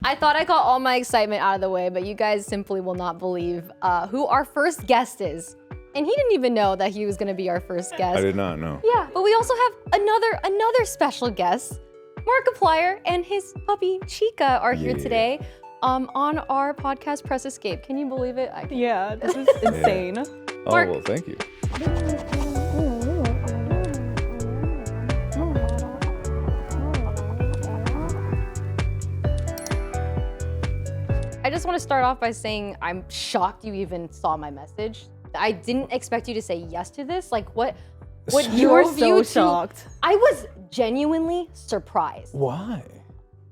I thought I got all my excitement out of the way, but you guys simply will not believe who our first guest is. And he didn't even know that he was gonna be our first guest. I did not know. Yeah, but we also have another special guest. Markiplier and his puppy Chica are here today on our podcast Press Escape. Can you believe it? Yeah, this is insane. Oh, Mark. well, thank you. I just want to start off by saying I'm shocked you even saw my message. I didn't expect you to say yes to this. Like what You were drove so you shocked. I was genuinely surprised. Why?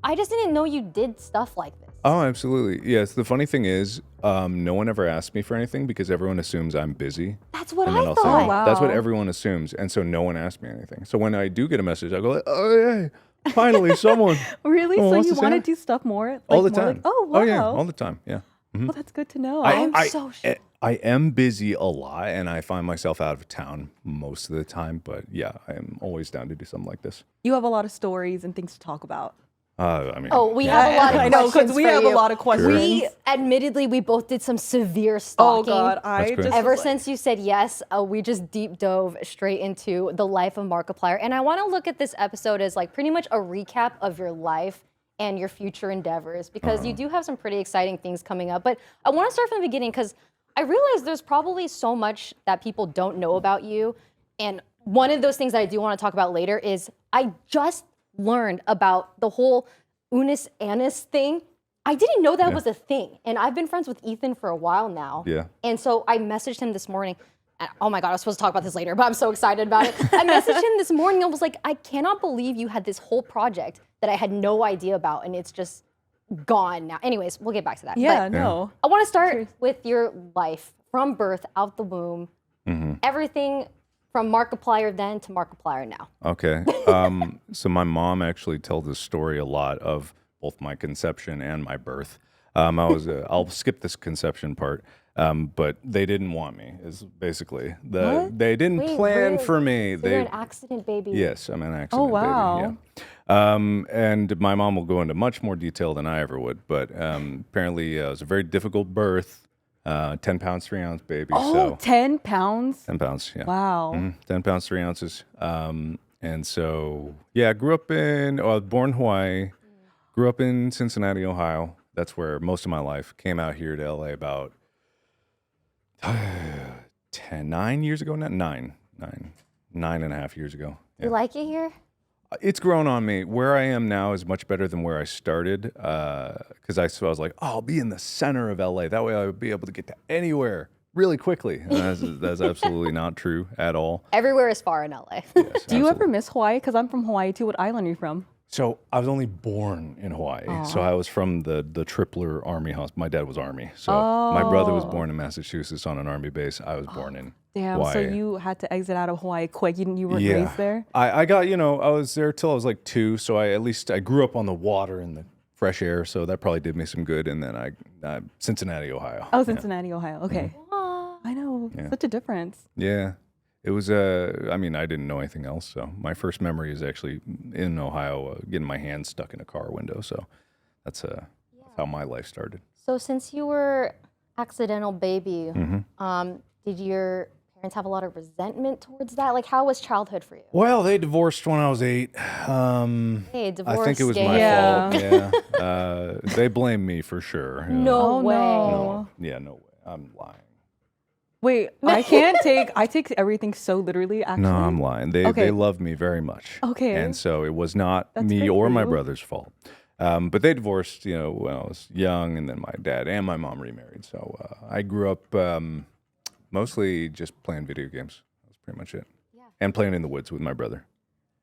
I just didn't know you did stuff like this. Oh, absolutely. Yes, the funny thing is, no one ever asked me for anything because everyone assumes I'm busy. That's what And I then I'll say, thought. Oh, wow. that's what everyone assumes. And so no one asked me anything. So when I do get a message, I go, like, oh, yeah, finally someone. Really? Oh, So wants you to say want to hi? do stuff more? Like, All the more time. Like, oh, wow. Oh, yeah, all the time. Yeah. Well, that's good to know. I'm so shocked. I am busy a lot and I find myself out of town most of the time. But yeah, I am always down to do something like this. You have a lot of stories and things to talk about. I mean, Oh, we have a lot of I know, questions we for have you. a lot of questions. We both did some severe Oh, stalking. God. I That's great. just Ever was like- since you said yes, we just deep dove straight into the life of Markiplier. And I want to look at this episode as like pretty much a recap of your life and your future endeavors because you do have some pretty exciting things coming up. But I want to start from the beginning because I realize there's probably so much that people don't know about you. And one of those things that I do want to talk about later is I just learned about the whole unus annus thing. I didn't know that was a thing. And I've been friends with Ethan for a while now. Yeah. And so I messaged him this morning. And, oh my God, I was supposed to talk about this later, but I'm so excited about it. I messaged him this morning and was like, I cannot believe you had this whole project that I had no idea about and it's just gone now. Anyways, we'll get back to that. Yeah, But no. I want to start with your life from birth out the womb, everything from Markiplier then to Markiplier now. Okay. So my mom actually tells this story a lot of both my conception and my birth. I'll skip this conception part, but they didn't want me. Is basically they didn't Wait, plan really? for me. So you're an accident baby. Yes, I'm an accident Oh, wow. baby. Yeah. And my mom will go into much more detail than I ever would, but apparently it was a very difficult birth. 10 pounds, 3 ounce baby. Oh, So 10 pounds? 10 pounds, yeah. Wow. 10 pounds, 3 ounces. And so, yeah, I grew up I was born in Hawaii, grew up in Cincinnati, Ohio. That's where most of my life. Came out here to LA about 9 years ago, not 9.5 years ago. You like it here? It's grown on me. Where I am now is much better than where I started because I was like, oh, I'll be in the center of LA. That way I would be able to get to anywhere really quickly. And that's absolutely not true at all. Everywhere is far in LA. Yes, Do you absolutely. ever miss Hawaii? Because I'm from Hawaii too. What island are you from? So I was only born in Hawaii. So I was from the Tripler Army Hospital. My dad was Army. So my brother was born in Massachusetts on an Army base. I was born in Damn, Hawaii. so you had to exit out of Hawaii quick. You weren't Yeah. raised there? I got, I was there till I was like 2. So I grew up on the water and the fresh air. So that probably did me some good. And then I Cincinnati, Ohio. Oh, Cincinnati, Ohio. Okay. I know. Such a difference. Yeah. It was, I didn't know anything else. So my first memory is actually in Ohio, getting my hand stuck in a car window. So that's how my life started. So since you were accidental baby, did your parents have a lot of resentment towards that? Like, how was childhood for you? Well, they divorced when I was 8. Hey, divorce I think it was game. my Yeah. fault. Yeah. They blame me for sure. Yeah. No Oh, way. no. Yeah, no way. I'm lying. Wait, I take everything so literally, actually. No, I'm lying. They Okay. love me very much. Okay. And so it was not That's me great or for my you. brother's fault. But they divorced, when I was young, and then my dad and my mom remarried. So I grew up mostly just playing video games. That's pretty much it. Yeah. And playing in the woods with my brother.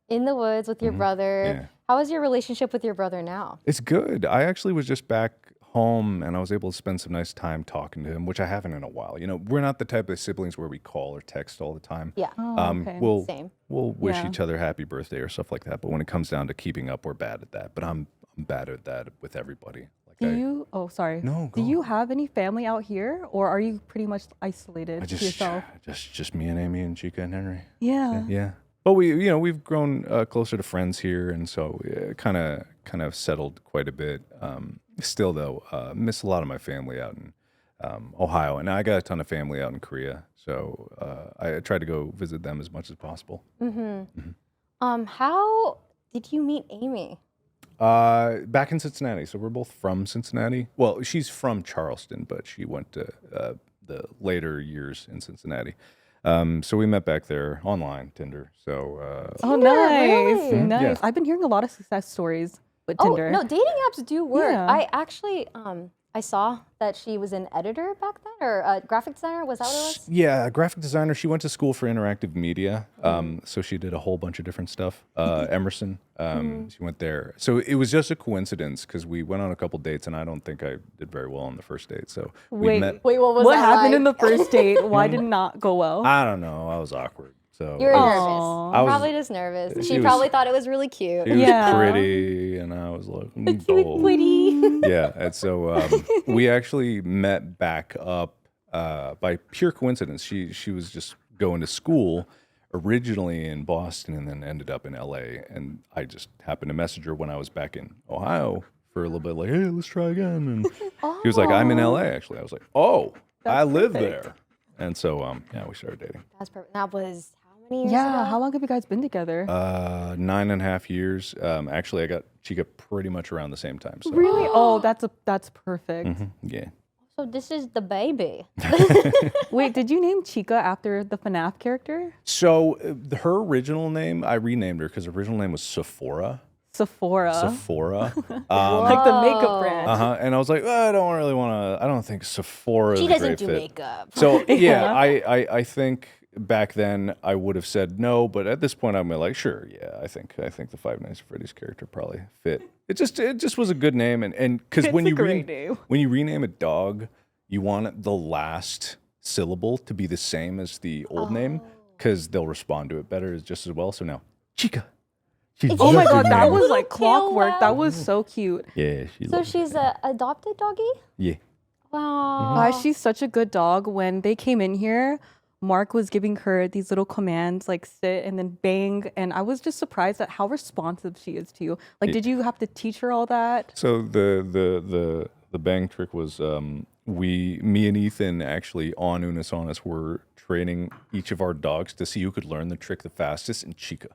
In the woods with your brother. Yeah. How is your relationship with your brother now? It's good. I actually was just back home and I was able to spend some nice time talking to him, which I haven't in a while. We're not the type of siblings where we call or text all the time. Yeah. Oh, okay. Same. We'll wish Yeah. each other happy birthday or stuff like that. But when it comes down to keeping up, we're bad at that. But I'm bad at that with everybody. Oh, sorry. No, Do go you have any family out here, or are you pretty much isolated I to yourself? just me and Amy and Chica and Henry. Yeah. Yeah. But we've grown closer to friends here, and so kind of settled quite a bit. Still though, miss a lot of my family out in Ohio, and I got a ton of family out in Korea, so I try to go visit them as much as possible. How did you meet Amy? Back in Cincinnati, so we're both from Cincinnati. Well, she's from Charleston, but she went to the later years in Cincinnati. So we met back there online, Tinder. So Oh, nice, really? nice. Yeah. I've been hearing a lot of success stories with Oh Tinder. no, dating apps do work. Yeah. I actually I saw that she was an editor back then, or a graphic designer. Was that what it was? yeah, graphic designer. She went to school for interactive media, so she did a whole bunch of different stuff. Emerson, she went there. So it was just a coincidence because we went on a couple dates, and I don't think I did very well on the first date. So we Wait. met. Wait, what was What that happened like? in the first date? Why did it not go well? I don't know. I was awkward. So You were it nervous. was- I was- Probably just nervous. She was- probably thought it was really cute. She was Yeah. pretty, and I was like, bold. Pretty. Yeah, and so we actually met back up by pure coincidence. She was just going to school originally in Boston and then ended up in LA, and I just happened to message her when I was back in Ohio for a little bit, like, hey, let's try again. And she was like, I'm in LA actually. I was like, oh, I live perfect. there. And so yeah, we started dating. That's perfect. That was how many years Yeah. ago? How long have you guys been together? 9.5 years. Actually, I got Chica pretty much around the same time. So Really? Oh, that's perfect. yeah. So this is the baby. Wait, did you name Chica after the FNAF character? So her original name, I renamed her because her original name was Sephora. Sephora. Sephora. Like the makeup brand. And I was like, I don't really want to. I don't think Sephora. She is a doesn't great do fit. makeup. So yeah, I think back then I would have said no, but at this point I'm like, sure, yeah, I think the Five Nights at Freddy's character probably fit. It just was a good name, and because when It's a you great name. when you rename a dog, you want the last syllable to be the same as the old name because they'll respond to it better just as well. So now, Chica. Oh my god, that name. was like Little clockwork. tail That was so cute. Yeah, she So loves it. she's a adopted doggy? Yeah. Wow. She's such a good dog. When they came in here, Mark was giving her these little commands like sit and then bang. And I was just surprised at how responsive she is to you. Like, did you have to teach her all that? So the bang trick was me and Ethan actually on unus annus were training each of our dogs to see who could learn the trick the fastest, and Chica.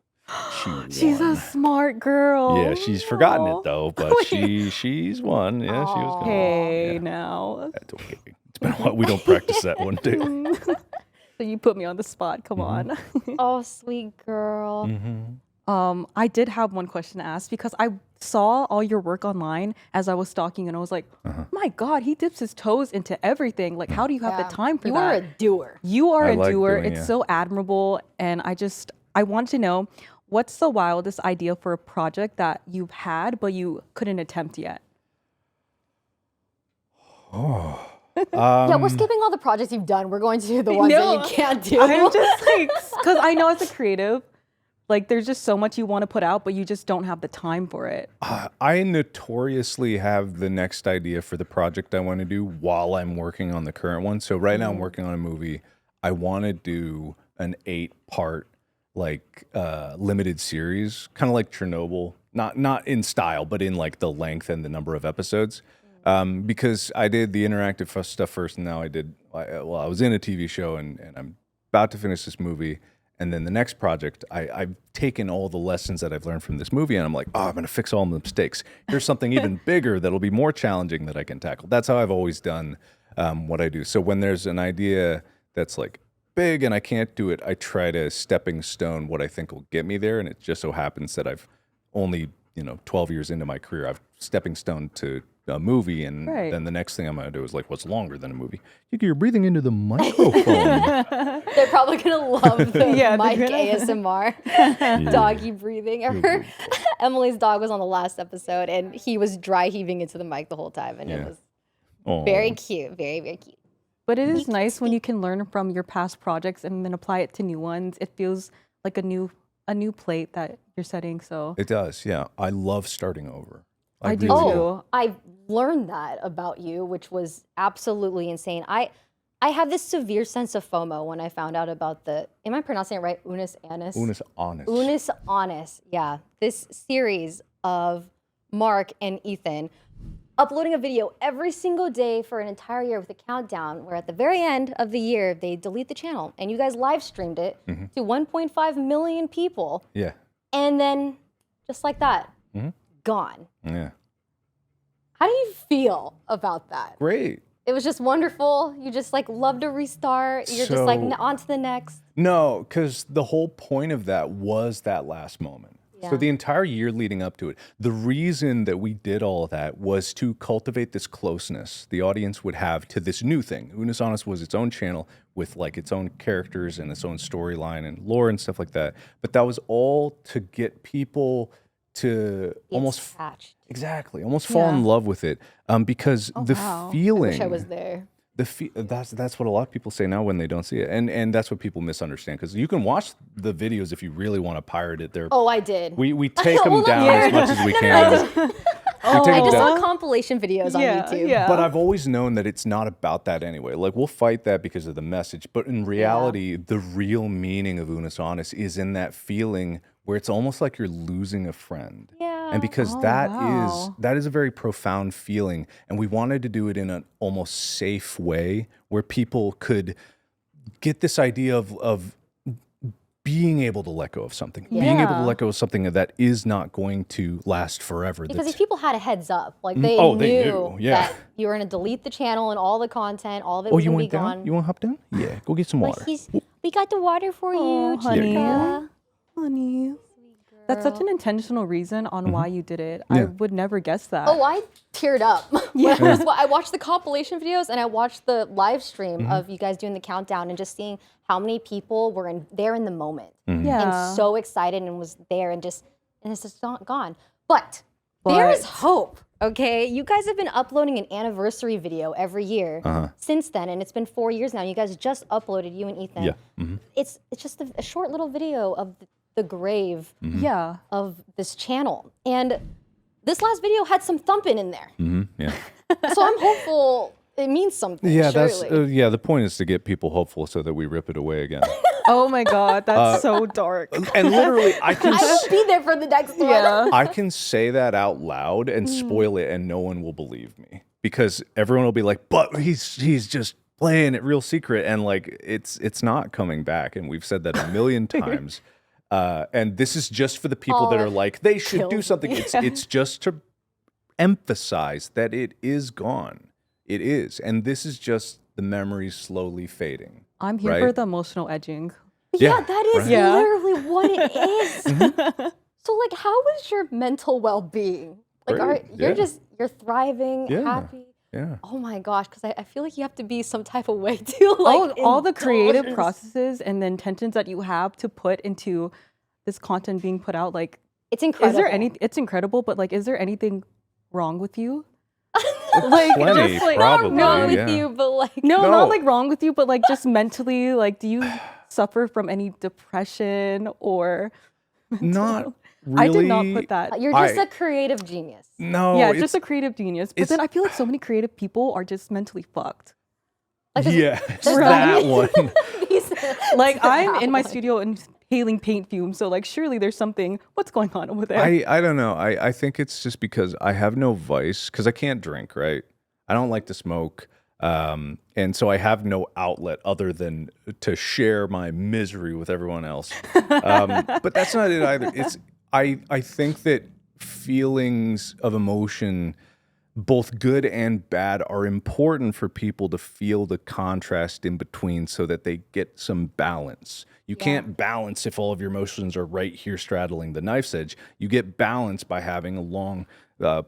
She's won. a smart girl. Yeah, she's forgotten it though, but she's won. Yeah, she was good. Hey, now. That's okay. It's been a while. We don't practice that one day. So you put me on the spot. Come on. Oh, sweet girl. I did have one question to ask because I saw all your work online as I was stalking, and I was like, my God, he dips his toes into everything. Like, how do you have Yeah. the time for You that? are a doer. You are I a like doer. doing, It's yeah. so admirable. And I want to know, what's the wildest idea for a project that you've had, but you couldn't attempt yet? Yeah, we're skipping all the projects you've done. We're going to do the ones that you can't do. I'm just like, because I know as a creative, like there's just so much you want to put out, but you just don't have the time for it. I notoriously have the next idea for the project I want to do while I'm working on the current one. So right now I'm working on a movie. I want to do an 8-part like limited series, kind of like Chernobyl, not in style, but in like the length and the number of episodes. Because I did the interactive stuff first, and now I was in a TV show, and I'm about to finish this movie. And then the next project, I've taken all the lessons that I've learned from this movie, and I'm like, I'm going to fix all the mistakes. Here's something even bigger that'll be more challenging that I can tackle. That's how I've always done what I do. So when there's an idea that's like big and I can't do it, I try to stepping stone what I think will get me there. And it just so happens that I've only, 12 years into my career, I've stepping stone to a movie, and Right. then the next thing I'm going to do is like, what's longer than a movie? You're breathing into the microphone. They're probably gonna love the Yeah, they're mic ASMR, doggy breathing. Her, Emily's dog was on the last episode, and he was dry heaving into the mic the whole time, and it Yeah. was Oh. very cute, very very cute. But it is nice when you can learn from your past projects and then apply it to new ones. It feels like a new plate that you're setting. So It does, yeah. I love starting over. I do really too. Oh, I learned that about you, which was absolutely insane. I have this severe sense of FOMO when I found out about am I pronouncing it right? Unus annus? Unus annus. Unus annus, yeah. This series of Mark and Ethan uploading a video every single day for an entire year with a countdown where at the very end of the year, they delete the channel. And you guys live streamed it to 1.5 million people. Yeah. And then just like that, gone. Yeah. How do you feel about that? Great. It was just wonderful. You just like love to restart. You're just like on to the next. No, because the whole point of that was that last moment. Yeah. So the entire year leading up to it, the reason that we did all of that was to cultivate this closeness the audience would have to this new thing. Unus Annus was its own channel with like its own characters and its own storyline and lore and stuff like that. But that was all to get people to almost attached. Exactly, almost fall in love with it, because the feeling. I wish I was there. That's what a lot of people say now when they don't see it, and that's what people misunderstand. Because you can watch the videos if you really want to pirate it. Oh, I did. We take them down as much as we can. I just saw compilation videos on YouTube. Yeah. But I've always known that it's not about that anyway. Like, we'll fight that because of the message, but in reality, the real meaning of Unus Annus is in that feeling where it's almost like you're losing a friend. Yeah. And because that is a very profound feeling, and we wanted to do it in an almost safe way where people could get this idea of being able to let go of something, being able to let go of something that is not going to last forever. Because these people had a heads up, like they knew that you were going to delete the channel and all the content, all of it was going to be gone. You want to hop down? Yeah, go get some water. We got the water for you, honey. chica. Honey. That's such an intentional reason on why you did it. I would never guess that. Oh, I teared up. I watched the compilation videos and I watched the live stream of you guys doing the countdown and just seeing how many people were there in the moment and so excited and was there and it's just not gone. But there is hope. Okay, you guys have been uploading an anniversary video every year since then, and it's been 4 years now. You guys just uploaded, you and Ethan. Yeah. It's just a short little video of the grave of this channel, and this last video had some thumping in there. Yeah. So I'm hopeful it means something. Yeah, surely. that's the point is to get people hopeful so that we rip it away again. Oh my God, that's so dark. And literally, I will be there for the next one. I can say that out loud and spoil it, and no one will believe me because everyone will be like, "But he's just playing it real secret," and like it's not coming back. And we've said that a million times. And this is just for the people that are like they should do something. It's just to emphasize that it is gone. It is, and this is just the memories slowly fading. I'm here for the emotional edging. Yeah, that is literally what it is. So, like, how is your mental well-being? Like, you're thriving, happy. Yeah. Oh my gosh, because I feel like you have to be some type of way to like all the creative processes and the intentions that you have to put into this content being put out. Like, it's incredible. It's incredible, but like, is there anything wrong with you? Like, plenty, just like probably, not wrong with you, but like no, not like wrong with you, but like just mentally, like, do you suffer from any depression or not really? I did not put that. You're just a creative genius. No, yeah, just a creative genius. But then I feel like so many creative people are just mentally fucked. Like, that one. Like, I'm in my studio inhaling paint fumes, so like surely there's something. What's going on over there? I don't know. I think it's just because I have no vice because I can't drink, right? I don't like to smoke. And so I have no outlet other than to share my misery with everyone else. But that's not it either. I think that feelings of emotion, both good and bad, are important for people to feel the contrast in between so that they get some balance. You can't balance if all of your emotions are right here straddling the knife's edge. You get balance by having a long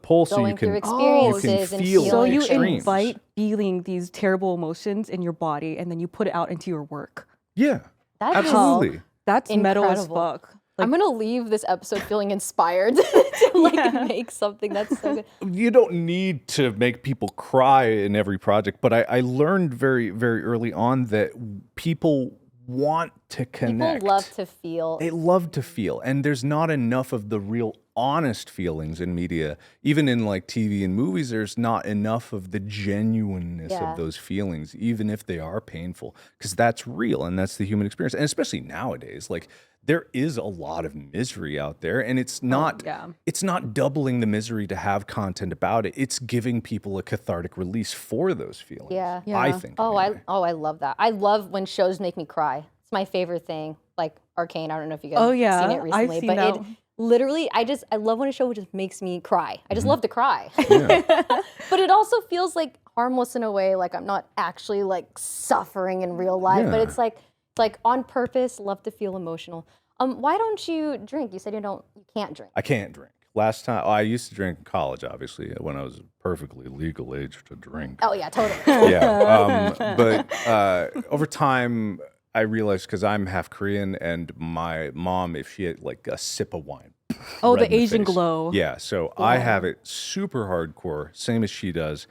pulse so you can feel. So you invite feeling these terrible emotions in your body and then you put it out into your work. Yeah, absolutely. That's metal as fuck. Like, I'm gonna leave this episode feeling inspired to like make something that's so good. You don't need to make people cry in every project, but I learned very, very early on that people want to connect. People love to feel. They love to feel, and there's not enough of the real honest feelings in media. Even in like TV and movies, there's not enough of the genuineness Yeah. of those feelings, even if they are painful, because that's real and that's the human experience. And especially nowadays, like there is a lot of misery out there, and it's not yeah. it's not doubling the misery to have content about it. It's giving people a cathartic release for those feelings. Yeah. I Yeah. think. Oh, anyway. I love that. I love when shows make me cry. It's my favorite thing. Like Arcane. I don't know if you guys Oh, have yeah. seen it I've recently, seen but that. it literally, I love when a show just makes me cry. I just love to cry. Yeah. But it also feels like harmless in a way. Like I'm not actually like suffering in real life, but Yeah. it's like on purpose. Love to feel emotional. Why don't you drink? You said you can't drink. I can't drink. Last time, I used to drink in college, obviously, when I was perfectly legal age to drink. Oh yeah, totally. Yeah. But over time, I realized because I'm half Korean, and my mom, if she had like a sip of wine, Oh, red the in Asian face. glow. Yeah. So I have it super hardcore, same as she does.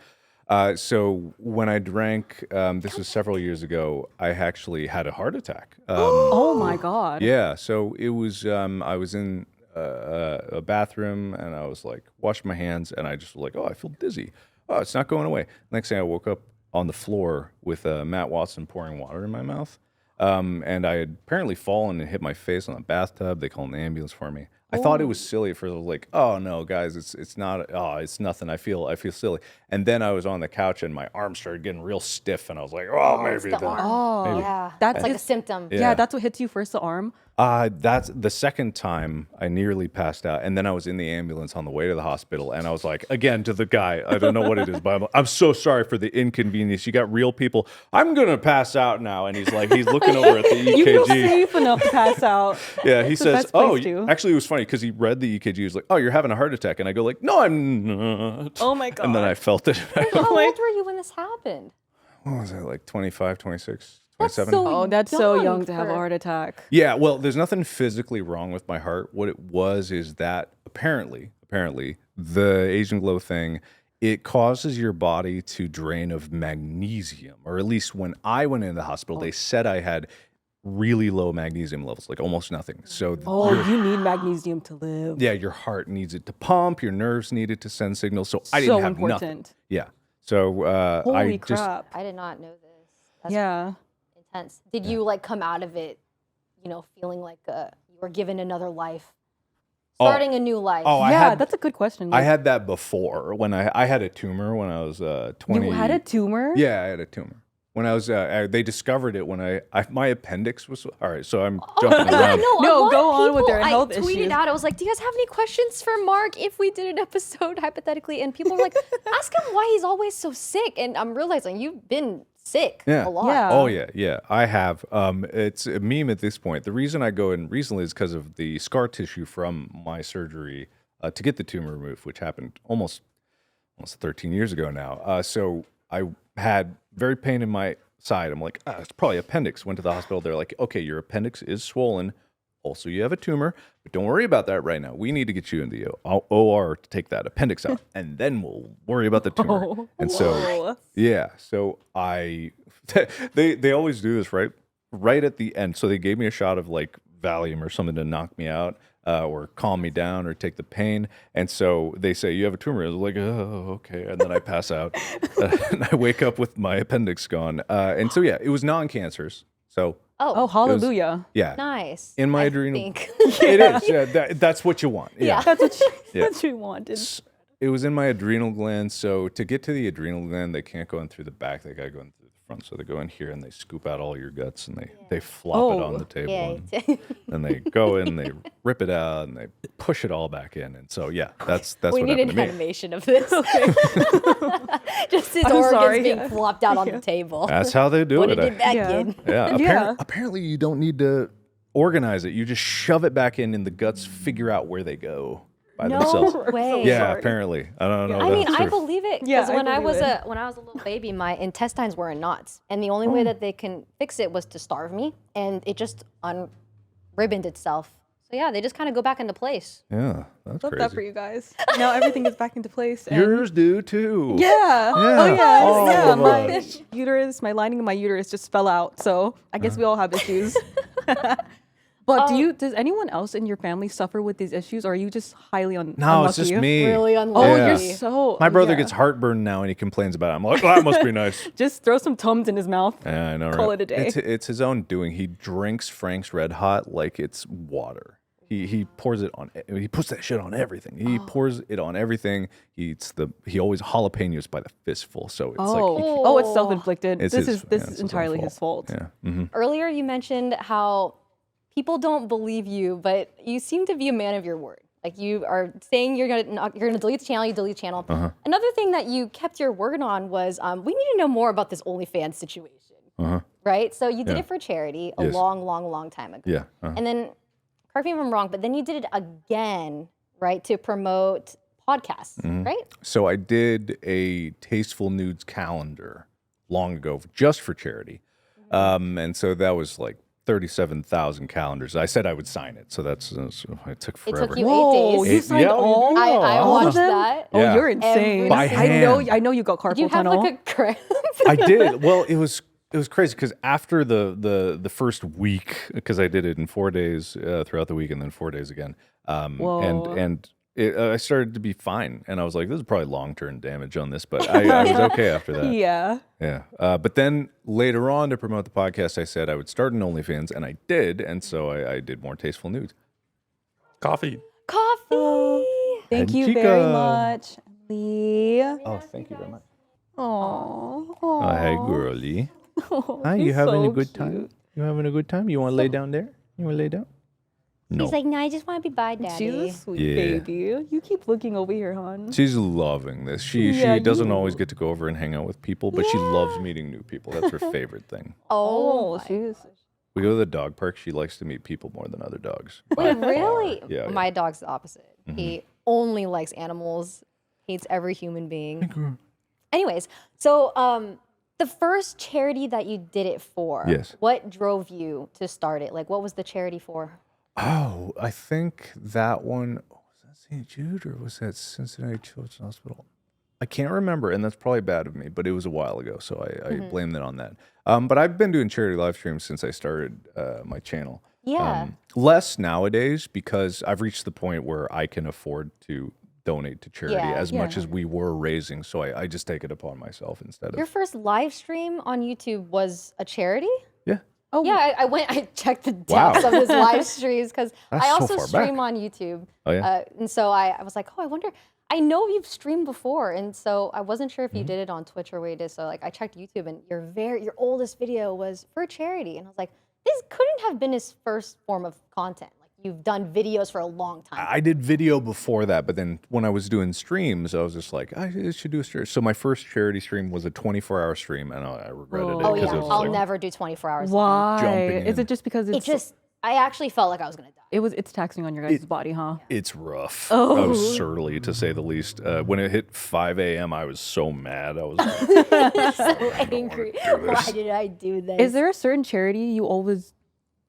So when I drank, this was several years ago, I actually had a heart attack. Oh my God. Yeah, so it was. I was in a bathroom and I was like washing my hands, and I just was like, oh, I feel dizzy. Oh, it's not going away. Next thing I woke up on the floor with Matt Watson pouring water in my mouth, and I had apparently fallen and hit my face on the bathtub. They called an ambulance for me. I thought it was silly at first. I was like, oh no, guys, it's not. Oh, it's nothing. I feel silly. And then I was on the couch and my arm started getting real stiff, and I was like, oh, It's maybe the that. arm. Oh, Yeah, That's like a his- symptom. Yeah. Yeah, that's what hits you first, the arm. That's the second time I nearly passed out, and then I was in the ambulance on the way to the hospital, and I was like, again to the guy, I don't know what it is, but I'm so sorry for the inconvenience. You got real people. I'm gonna pass out now, and he's looking over at the You feel EKG. safe enough to pass out. Yeah, he It's the says, best place "Oh, to. actually, it was funny because he read the EKG. He was like, oh, you're having a heart attack,' and I go like, no, I'm not. Oh my God. And then I felt it. How old were you when this happened? What was it, like 25, 26, That's 27? so Oh, that's so young young to have a for- heart attack. Yeah, well, there's nothing physically wrong with my heart. What it was is that apparently, the Asian glow thing, it causes your body to drain of magnesium, or at least when I went into the hospital, they said I had really low magnesium levels, like almost nothing. So Oh, you need magnesium to live. yeah, your heart needs it to pump, your nerves need it to send signals. So I So didn't have important. nothing. Yeah. So Holy I just crap. I did not know this. That's Yeah. intense. Did you like come out of it, feeling like you were given another life, starting a new life? oh, I Yeah, had that's a good question. I Like, had that before when I had a tumor when I was 20. you had a tumor? Yeah, I had a tumor. When I was, they discovered it when my appendix was, all right, so I'm Oh, jumping yeah, around. no, a No, lot go of on with people, their health I tweeted issues. out, I was like, do you guys have any questions for Mark if we did an episode hypothetically? And people were like, ask him why he's always so sick. And I'm realizing you've been sick Yeah. a lot. Yeah. Oh, yeah, I have. It's a meme at this point. The reason I go in recently is because of the scar tissue from my surgery to get the tumor removed, which happened almost 13 years ago now. So I had very pain in my side. I'm like, it's probably appendix. Went to the hospital. They're like, okay, your appendix is swollen. Also, you have a tumor, but don't worry about that right now. We need to get you in the OR to take that appendix out, and then we'll worry about the tumor. And so, Whoa. yeah, so they always do this right at the end. So they gave me a shot of like Valium or something to knock me out. Or calm me down or take the pain. And so they say, you have a tumor. I was like, oh, okay. And then I pass out and I wake up with my appendix gone. And so, yeah, it was non-cancerous. So, Oh, hallelujah. yeah. Nice. In my I adrenal. think. It is. Yeah, that's what you want. Yeah. That's what you, Yeah. what you wanted. It was in my adrenal gland. So to get to the adrenal gland, they can't go in through the back. They got to go in through the front. So they go in here and they scoop out all your guts and they flop it on the table. Yeah. And then they go in, they rip it out, and they push it all back in. And so, yeah, that's We what need happened an to me. animation of this. Just his I'm organs sorry. being flopped out on the table. That's how they do Put it. it in back Yeah. in. Yeah. Yeah. Apparently, you don't need to organize it. You just shove it back in, and the guts figure out where they go by themselves. No way. Yeah, sorry. apparently. I don't know. I mean, that's I true. believe it Yeah, because I when I believe was it. when I was a little baby, my intestines were in knots, and the only way that they can fix it was to starve me, and it just unribboned itself. So yeah, they just kind of go back into place. Yeah, that's Love crazy. that for you guys. Now everything is back into place. And Yours do too. yeah. Oh Yeah. yeah. All Yeah. of My us. uterus, my lining of my uterus just fell out. So I guess we all have issues. But does anyone else in your family suffer with these issues, or are you just highly No, unlucky? it's just me. Really Oh, unlucky. Yeah. you're so. My brother yeah. gets heartburn now and he complains about it. I'm like, oh, that must be nice. Just throw some Tums in his mouth. Yeah, I know, Call right? it a day. It's his own doing. He drinks Frank's Red Hot like it's water. He pours it on. He puts that shit on everything. He pours it on everything. He always jalapenos by the fistful. So it's like It's self-inflicted. It's This his- is his own entirely his fault. Yeah. Mm-hmm. Earlier, you mentioned how people don't believe you, but you seem to be a man of your word. Like you are saying you're gonna delete the channel, you delete the channel. Another thing that you kept your word on was we need to know more about this OnlyFans situation, right? So you did it for charity a Yes. long time ago. Yeah. And then, correct me if I'm wrong, but then you did it again, right, to promote podcasts, right? So I did a Tasteful Nudes calendar long ago just for charity. And so that was like 37,000 calendars. I said I would sign it. So so it took It forever. took you Whoa, 8 you days. signed all? I all of watched them? that. Oh, Yeah. you're insane. By hand. I know you got carpal Did you have tunnel. like a cramp? I did. Well, it was crazy because after the first week, because I did it in 4 days throughout the week and then 4 days again. And I started to be fine, and I was like, "This is probably long-term damage on this," but I was okay after that. Yeah. Yeah. But then later on to promote the podcast, I said I would start an OnlyFans, and I did, and so I did more Tasteful Nudes. Coffee. Coffee. Thank And you chica. very much, Lee. Oh, thank you very much. Oh, Oh, hey, girlie. Hi, you having a good time? You having a good time? You want to lay down there? You want to lay down? No. He's like, no, I just want to be by daddy. She's a sweet Yeah. baby. You keep looking over here, hon. She's loving this. She Yeah, doesn't you- always get to go over and hang out with people, but she loves meeting new people. That's her favorite thing. Oh, she's. We go to the dog park. She likes to meet people more than other dogs. wait, By far. really? Yeah. My dog's the opposite. He only likes animals, hates every human being. Anyways, so the first charity that you did it for, Yes. what drove you to start it? Like, what was the charity for? Oh, I think that one was that St. Jude or was that Cincinnati Children's Hospital? I can't remember, and that's probably bad of me, but it was a while ago, so I blame it on that. But I've been doing charity live streams since I started my channel. Yeah. Less nowadays because I've reached the point where I can afford to donate to charity Yeah. as much as we were raising, so I just take it upon myself instead Your of. first live stream on YouTube was a charity? Yeah. Oh, Yeah, I checked the Wow. depths of his live streams because That's I so also far stream back. on YouTube. Oh, yeah? And so I was like, oh, I wonder, I know you've streamed before. And so I wasn't sure if you did it on Twitch or where you did. So like I checked YouTube and your oldest video was for charity. And I was like, this couldn't have been his first form of content. Like you've done videos for a long time. I did video before that, but then when I was doing streams, I was just like, I should do a stream. So my first charity stream was a 24-hour stream, and I regretted it. Oh 'cause yeah, it was I'll like, never do 24 hours. Why? Jumping Is in. it just because I actually felt like I was gonna die. it's taxing on your guys' body, huh? It's rough. Oh. Absurdly, to say the least. When it hit 5 a.m., I was so mad. I was like, So angry. Why did I do this? Is there a certain charity you always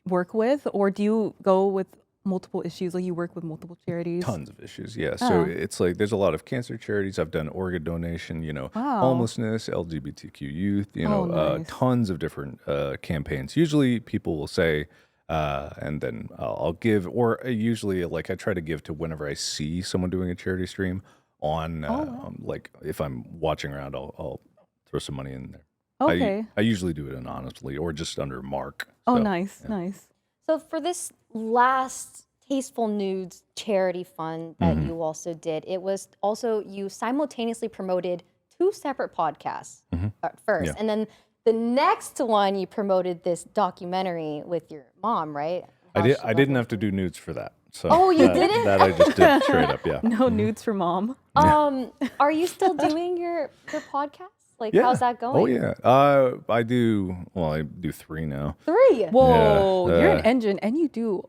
work with, or do you go with multiple issues? Like you work with multiple charities? tons of issues, yeah. So it's like there's a lot of cancer charities. I've done organ donation, Wow. homelessness, LGBTQ youth, Nice. tons of different campaigns. Usually people will say, and then I'll give, or usually like I try to give to whenever I see someone doing a charity stream on, like if I'm watching around, I'll throw some money in there. Okay. I usually do it anonymously or just under Mark. Oh, So, nice, yeah. nice. So for this last Tasteful Nudes charity fund that you also did, it was also you simultaneously promoted 2 separate podcasts at first, Yeah. and then the next one you promoted this documentary with your mom, right? I didn't have to do nudes for that. So Oh, you that, didn't? That I just did straight up, yeah. No nudes for mom. Are you still doing your podcast? Like, how's that going? Oh yeah. I do. Well, I do 3 now. 3. Whoa, Yeah, you're an engine, and you do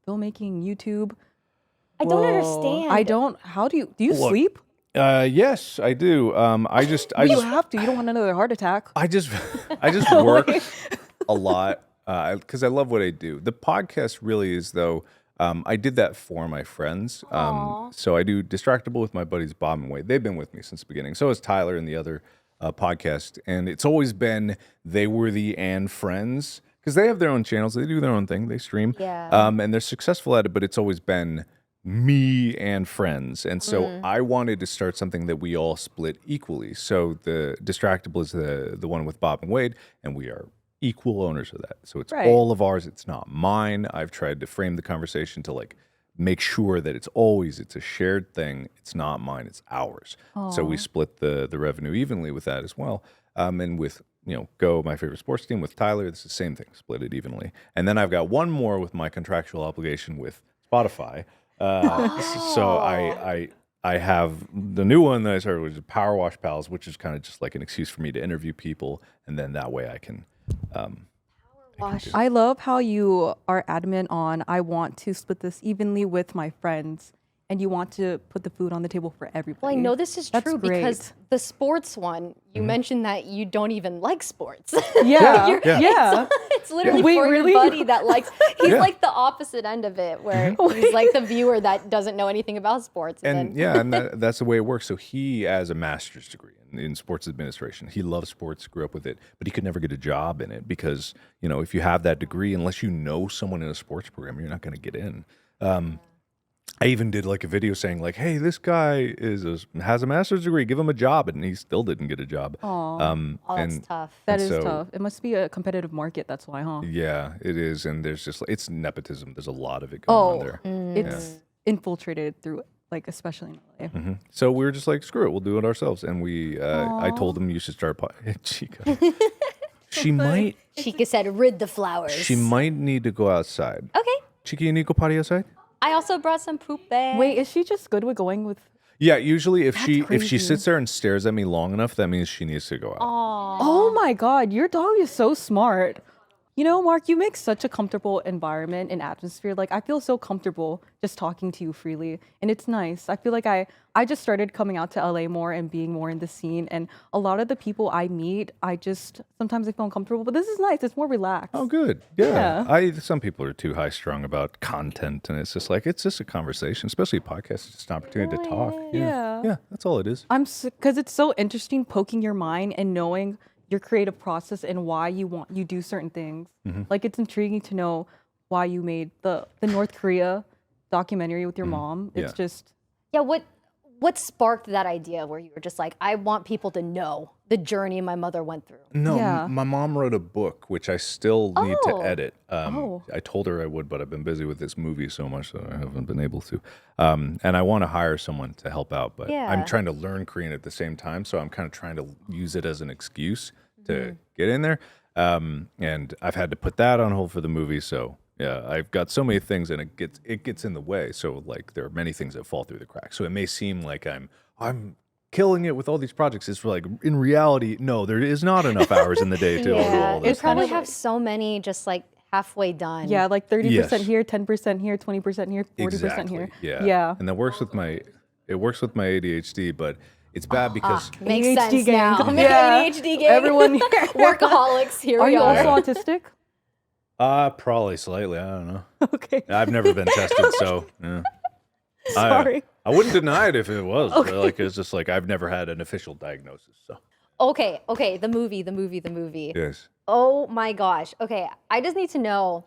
filmmaking, YouTube. I don't Whoa. understand. I don't. How do you Look, sleep? Yes, I do. I just You have to. You don't want another heart attack. I just work a lot because I love what I do. The podcast really is though. I did that for my friends. So I do Distractable with my buddies Bob and Wade. They've been with me since the beginning. So is Tyler and the other podcast, and it's always been they were the and friends. because they have their own channels, they do their own thing, they stream, Yeah. and they're successful at it. But it's always been me and friends, and so I wanted to start something that we all split equally. So the Distractable is the one with Bob and Wade, and we are equal owners of that. So it's Right. all of ours. It's not mine. I've tried to frame the conversation to like make sure that it's a shared thing. It's not mine. It's ours. So we split the revenue evenly with that as well. And with Go, my favorite sports team, with Tyler, it's the same thing. Split it evenly. And then I've got one more with my contractual obligation with Spotify. So I have the new one that I started, which is Power Wash Pals, which is kind of just like an excuse for me to interview people, and then that way I can. Wash. I love how you are adamant on I want to split this evenly with my friends, and you want to put the food on the table for everybody. Well, I know this is That's true because great. the sports one, you mentioned that you don't even like sports. Yeah, You're- yeah. It's literally Wait, for really? your buddy that likes. He's Yeah. like the opposite end of it, where he's like the viewer that doesn't know anything about sports. And then, yeah, and that's the way it works. So he has a master's degree in sports administration. He loves sports, grew up with it, but he could never get a job in it because, if you have that degree, unless you know someone in a sports program, you're not going to get in. I even did like a video saying like, hey, this guy has a master's degree, give him a job. And he still didn't get a job. Aw. oh, that's tough. That and is so- tough. It must be a competitive market. That's why, huh? Yeah, it is. And there's just, it's nepotism. There's a lot of it going on there. It's infiltrated through, like, especially in LA. So we were just like, screw it, we'll do it ourselves. And I told him you should start Chica. She might Chica said, rid the flowers. need to go outside. Okay. Chica, you need to go potty outside? I also brought some poop bags. Wait, is she just good with going with? Yeah, usually if she crazy. sits there and stares at me long enough, that means she needs to go out. Oh my God, your dog is so smart. Mark, you make such a comfortable environment and atmosphere. Like, I feel so comfortable just talking to you freely, and it's nice. I feel like I just started coming out to LA more and being more in the scene, and a lot of the people I meet, sometimes I feel uncomfortable, but this is nice. It's more relaxed. Oh, good. Yeah. Some people are too high strung about content, and it's just a conversation, especially a podcast. It's just an opportunity to talk. Yeah. Yeah, that's all it is. Because it's so interesting poking your mind and knowing your creative process and why you do certain things. Like, it's intriguing to know why you made the North Korea documentary with your mom. It's Yeah. just Yeah, what sparked that idea where you were just like, I want people to know the journey my mother went through? No, Yeah. my mom wrote a book, which I still need to Oh. edit. Oh. I told her I would, but I've been busy with this movie so much that I haven't been able to. And I want to hire someone to help out, but Yeah. I'm trying to learn Korean at the same time, so I'm kind of trying to use it as an excuse to get in there. And I've had to put that on hold for the movie, so yeah, I've got so many things, and it gets in the way. So like, there are many things that fall through the cracks. So it may seem like I'm killing it with all these projects. It's like, in reality, no, there is not enough hours in the day to do all You this. probably kind of have so many just like halfway done. yeah, like 30% Yes. here, 10% here, 20% here, 40% here. Yeah. Yeah. And that works with my ADHD, but it's bad because Makes ADHD sense gang. now. Yeah. ADHD gang. Everyone here. Workaholics. Here Are we you are. also autistic? probably slightly. I don't know. Okay. I've never been tested, so yeah. Sorry. I wouldn't deny it if it was. But like, it's just like, I've never had an official diagnosis. So Okay, the movie. yes. Oh my gosh. Okay, I just need to know.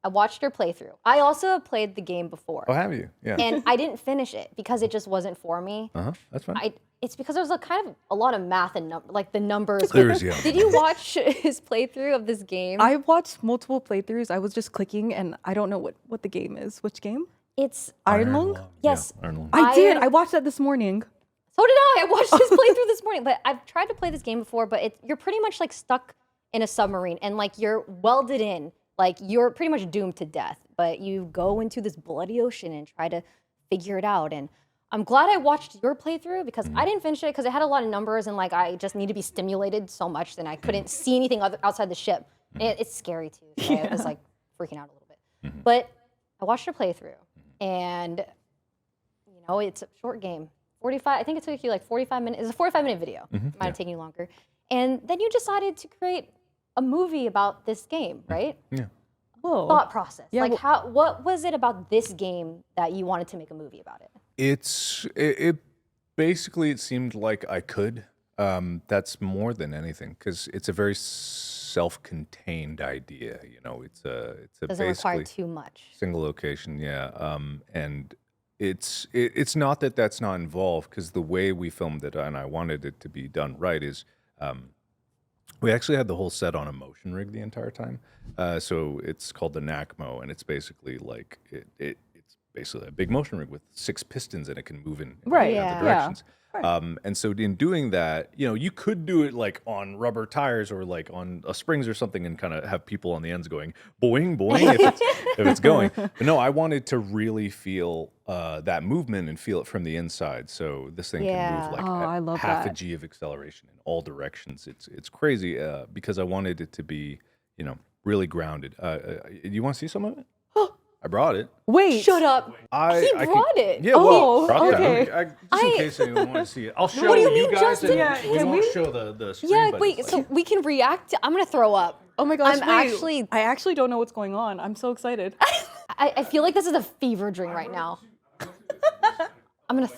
I watched your playthrough. I also played the game before. Oh, have you? Yeah. And I didn't finish it because it just wasn't for me. That's fine. It's because there's a lot of math and like the numbers. There's, yeah. Did you watch his playthrough of this game? I watched multiple playthroughs. I was just clicking, and I don't know what the game is. Which game? It's Iron Lung? Yes. Yeah, Iron Lung. I did. Iron- I watched that this morning. So did I. I watched his playthrough this morning, but I've tried to play this game before, but you're pretty much like stuck in a submarine and like you're welded in, like you're pretty much doomed to death, but you go into this bloody ocean and try to figure it out. And I'm glad I watched your playthrough because I didn't finish it because it had a lot of numbers and like I just need to be stimulated so much that I couldn't see anything outside the ship. And it's scary too. So I was like freaking out a little bit. But I watched your playthrough and it's a short game. 45, I think it took you like 45 minutes. It's a 45-minute video. Might have taken you longer. And then you decided to create a movie about this game, right? Yeah. Whoa. Thought process. Yeah, Like what was it about this game that you wanted to make a movie about it? It basically, it seemed like I could. That's more than anything, because it's a very self-contained idea. It's a Doesn't require basically too much. single location, yeah. And it's not that that's not involved, because the way we filmed it, and I wanted it to be done right, is we actually had the whole set on a motion rig the entire time. So it's called the NACMO, and it's basically like it's basically a big motion rig with 6 pistons, and it can move in Right, all kinds of yeah. directions. Right. And so in doing that, you could do it like on rubber tires or like on springs or something, and kind of have people on the ends going boing boing if it's going. But no, I wanted to really feel that movement and feel it from the inside. So this thing can Yeah. move like Oh, I love half a that. G of acceleration in all directions. It's crazy, because I wanted it to be really grounded. You want to see some of it? I brought it. Wait. Shut up. I brought it. Yeah, Oh, brought that. okay. Just in case anyone wants to see it, I'll show do you you mean, guys. just in And we case? won't show the screen. Yeah, but wait, it's so like, we can react? I'm gonna throw up. Oh my gosh, I'm I actually don't know what's going on. I'm so excited. I feel like this is a fever dream right now. I'm gonna,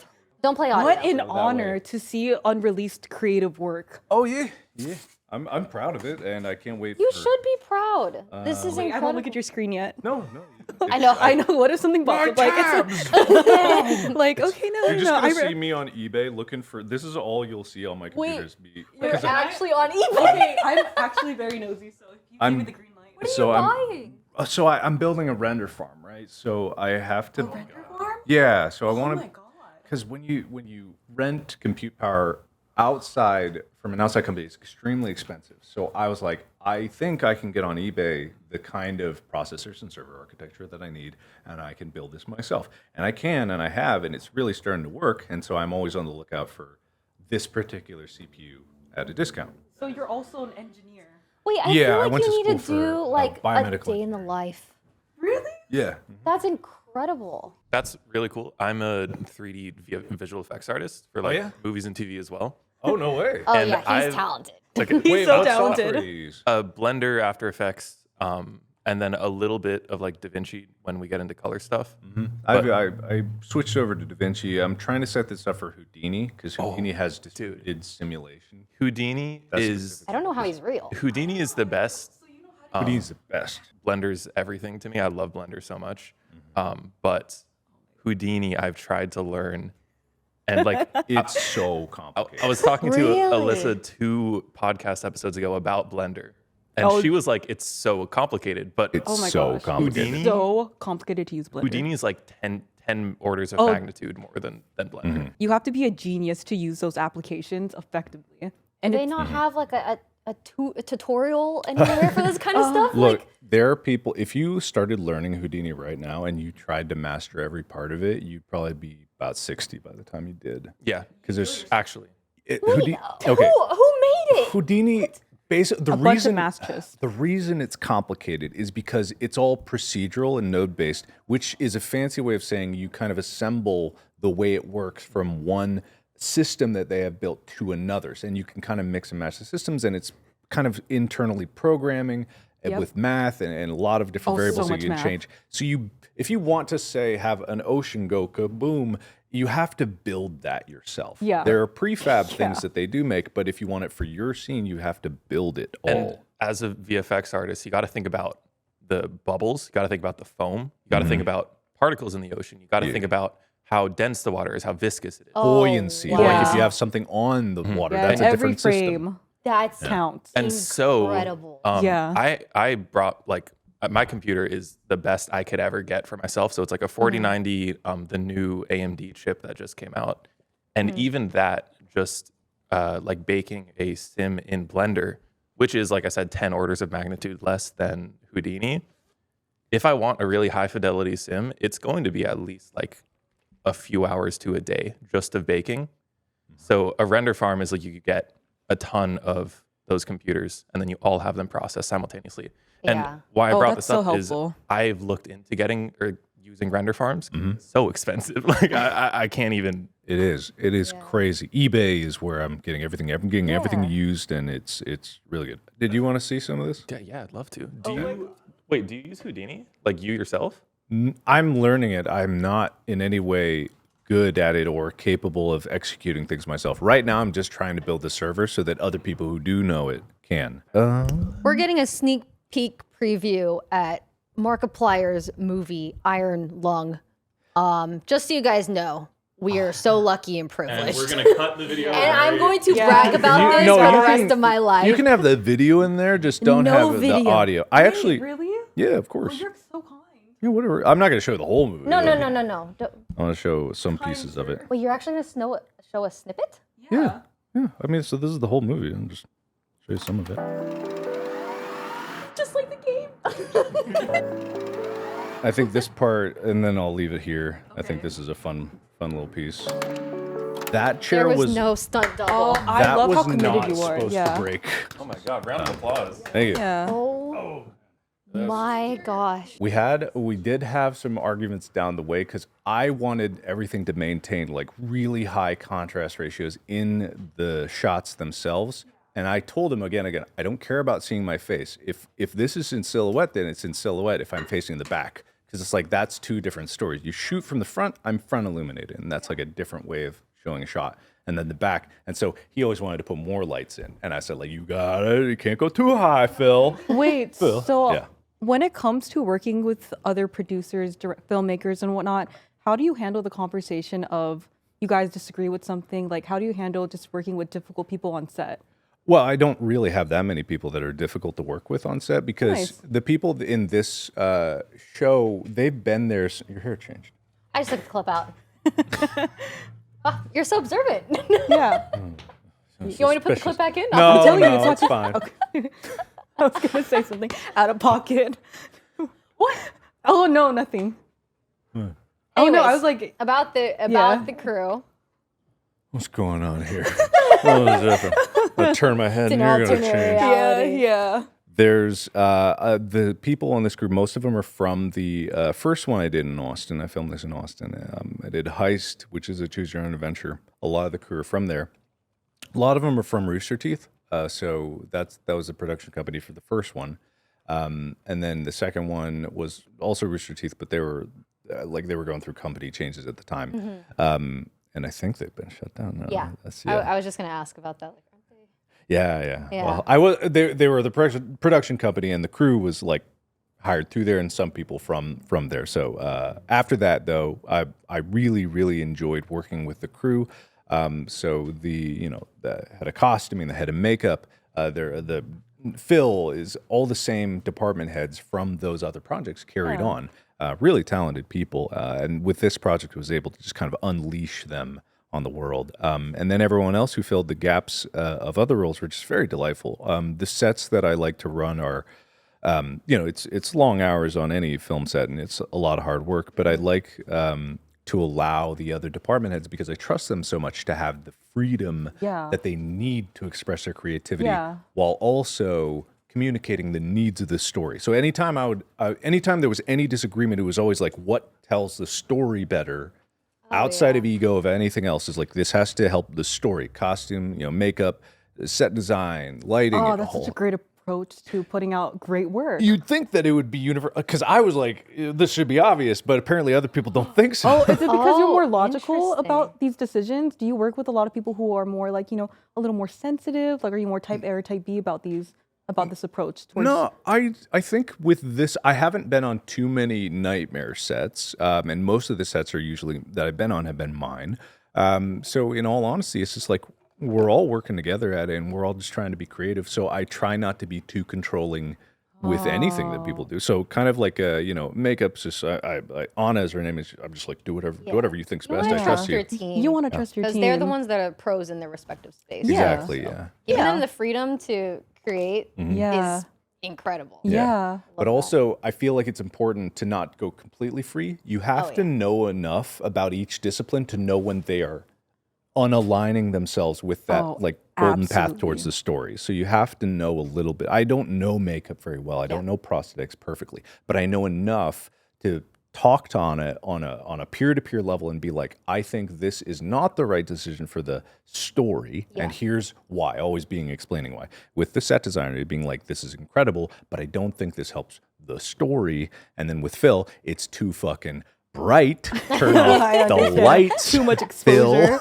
don't play audio. What an that honor way. to see unreleased creative work. oh yeah. I'm proud of it, and I can't wait. You for, should be proud. This is Wait, I incredible. don't look at your screen yet. No. I know. I know. What if something My pops up? Like, tabs! it's like okay, no, You're no, just no. gonna see me on eBay looking for. This is all you'll see on my computers. You're Because actually on eBay. Okay, I'm actually very nosy, so if you give me the green light. What are so you I'm- buying? so I'm building a render farm, right? So I have to. Render farm? Yeah. So I Oh want my to. god. Because when you rent compute power outside from an outside company, it's extremely expensive. So I was like, I think I can get on eBay the kind of processors and server architecture that I need, and I can build this myself. And I can, and I have, and it's really starting to work. And so I'm always on the lookout for this particular CPU at a discount. So you're also an engineer. Wait, I Yeah, I feel went like to you need to school for, do like a biomedical day in the life. Really? Yeah. That's incredible. That's really cool. I'm a 3D visual effects artist for like yeah? movies and TV as well. Oh no way. Oh And yeah, he's I've- talented. Like He's so what talented. software do you use? Blender, After Effects, and then a little bit of like DaVinci when we get into color stuff. I switched over to DaVinci. I'm trying to set this up for Houdini, because Houdini has distributed simulation. Houdini is I don't know how he's real. Houdini is the best. Houdini's the best. Blender's everything to me. I love Blender so much. But Houdini, I've tried to learn, and like It's so complicated. I was talking to Really? Alyssa 2 podcast episodes ago about Blender, and Oh. she was like, "It's so complicated." But It's Oh my so gosh. complicated. Houdini, So complicated to use Blender. Houdini is like 10 orders of Oh. magnitude more than Blender. You have to be a genius to use those applications effectively. Do And they it's, not have like a tutorial anywhere for this kind of stuff? Look, Like, there are people, if you started learning Houdini right now and you tried to master every part of it, you'd probably be about 60 by the time you did. Yeah, Because there's actually, Houdini. Okay. who made it? Houdini, basically, the a bunch of reason masters. the reason it's complicated is because it's all procedural and node based, which is a fancy way of saying you kind of assemble the way it works from one system that they have built to another's, and you can kind of mix and match the systems, and it's kind of internally programming Yep. with math and a lot of different Oh, so variables that much you can math. change. So if you want to say have an ocean go kaboom, you have to build that yourself. Yeah. There are prefab Yeah. things that they do make, but if you want it for your scene, you have to build it all. and as a VFX artist, you got to think about the bubbles. You got to think about the foam. You got to think about particles in the ocean. You got to think about how dense the water is, how viscous it is. Buoyancy. wow. Like if Yeah. you have something on the water, yeah, that's a every different frame system. That's counts. And so, incredible. Yeah. I brought like my computer is the best I could ever get for myself. So it's like a 4090, the new AMD chip that just came out, and even that just like baking a sim in Blender, which is like I said, 10 orders of magnitude less than Houdini. If I want a really high fidelity sim, it's going to be at least like a few hours to a day just of baking. So a render farm is like you could get a ton of those computers and then you all have them processed simultaneously. And Yeah. why I Oh, brought that's this up so is helpful. I've looked into getting or using render farms. It's so expensive. Like I can't even. It is. It is crazy. eBay is where I'm getting everything. I'm getting everything used, and it's really good. Did you want to see some of this? Yeah, I'd love to. Do you wait? Do you use Houdini? Like you yourself? I'm learning it. I'm not in any way good at it or capable of executing things myself. Right now, I'm just trying to build the server so that other people who do know it can. We're getting a sneak peek preview at Markiplier's movie Iron Lung. Just so you guys know, we are so lucky and privileged. And we're gonna cut the video. And I'm going to brag about this No, for you the can- rest of my life. You can have the video in there, just don't No have video. the audio. I actually, Really? yeah, of Oh, course. you're so kind. Yeah, whatever. I'm not going to show the whole movie. No. though. Don't- I want to show some pieces of it. Wait, you're actually going to show a snippet? Yeah. I mean, so this is the whole movie. I'll just show you some of it. Just like the game. I think this part, and then I'll leave it here. I think this is a fun little piece. That chair There was no stunt double. Oh, I that love was how committed not you are. supposed Yeah. to break. Oh my god! Round of applause. Thank you. Yeah. Oh my gosh. We did have some arguments down the way because I wanted everything to maintain like really high contrast ratios in the shots themselves. And I told him again, I don't care about seeing my face. If this is in silhouette, then it's in silhouette if I'm facing the back. Because it's like, that's two different stories. You shoot from the front, I'm front illuminated. And that's like a different way of showing a shot. And then the back. And so he always wanted to put more lights in. And I said, like, you got it. You can't go too high, Phil. Wait, Phil, so yeah. when it comes to working with other producers, filmmakers, and whatnot, how do you handle the conversation of you guys disagree with something? Like, how do you handle just working with difficult people on set? Well, I don't really have that many people that are difficult to work with on set because Nice. the people in this show, they've been there. Your hair changed. I just took the clip out. Oh, you're so observant. Yeah. You want me to put the clip back in? No, telling you, no, it's it's fine. I was gonna say something out of pocket. What? Oh no, nothing. Oh no, I Anyways, was like, about Yeah. the crew. What's going on here? What is that? I'm gonna turn my head It's and an you're gonna alternate change. reality. yeah. There's the people on this group. Most of them are from the first one I did in Austin. I filmed this in Austin. I did Heist, which is a choose your own adventure. A lot of the crew are from there. A lot of them are from Rooster Teeth. So that was the production company for the first one. And then the second one was also Rooster Teeth, but they were going through company changes at the time. And I think they've been shut down now. Yeah. I was just going to ask about that. Like, aren't they? Yeah. Yeah. Well, they were the production company, and the crew was like hired through there, and some people from there. So after that, though, I really enjoyed working with the crew. So the head of costuming, the head of makeup, the Phil is all the same department heads from those other projects carried on. Really talented people, and with this project, I was able to just kind of unleash them on the world. And then everyone else who filled the gaps of other roles were just very delightful. The sets that I like to run are, it's long hours on any film set, and it's a lot of hard work. But I like to allow the other department heads, because I trust them so much, to have the freedom that they need to express their creativity while also communicating the needs of the story. So anytime there was any disagreement, it was always like, what tells the story better outside of ego of anything else, is like, this has to help the story, costume, makeup, set design, lighting. Oh, that's such a great approach to putting out great work. You'd think that it would be universal, because I was like, this should be obvious, but apparently other people don't think so. Oh, is it because you're more logical interesting. about these decisions? Do you work with a lot of people who are more like, a little more sensitive? Like, are you more type A or type B about this approach towards? No, I think with this, I haven't been on too many nightmare sets, and most of the sets that I've been on have been mine. So in all honesty, it's just like, we're all working together at it, and we're all just trying to be creative. So I try not to be too controlling with anything that people do. So kind of like, makeup's just, Anna, as her name is, I'm just like, do whatever you think's best. I trust your you. team. You want to trust your team. Because they're the ones that are pros in their respective spaces. Exactly, yeah. Giving them the freedom to create Yeah. is incredible. Yeah. But also, I feel like it's important to not go completely free. You have to know enough about each discipline to know when they are unaligning themselves with that golden path towards the story. So you have to know a little bit. I don't know makeup very well. I don't know prosthetics perfectly, but I know enough to talk to Anna on a peer-to-peer level and be like, I think this is not the right decision for the story, and here's why. Always explaining why. With the set designer being like, this is incredible, but I don't think this helps the story. And then with Phil, it's too fucking bright. Turn off the lights. Too much exposure.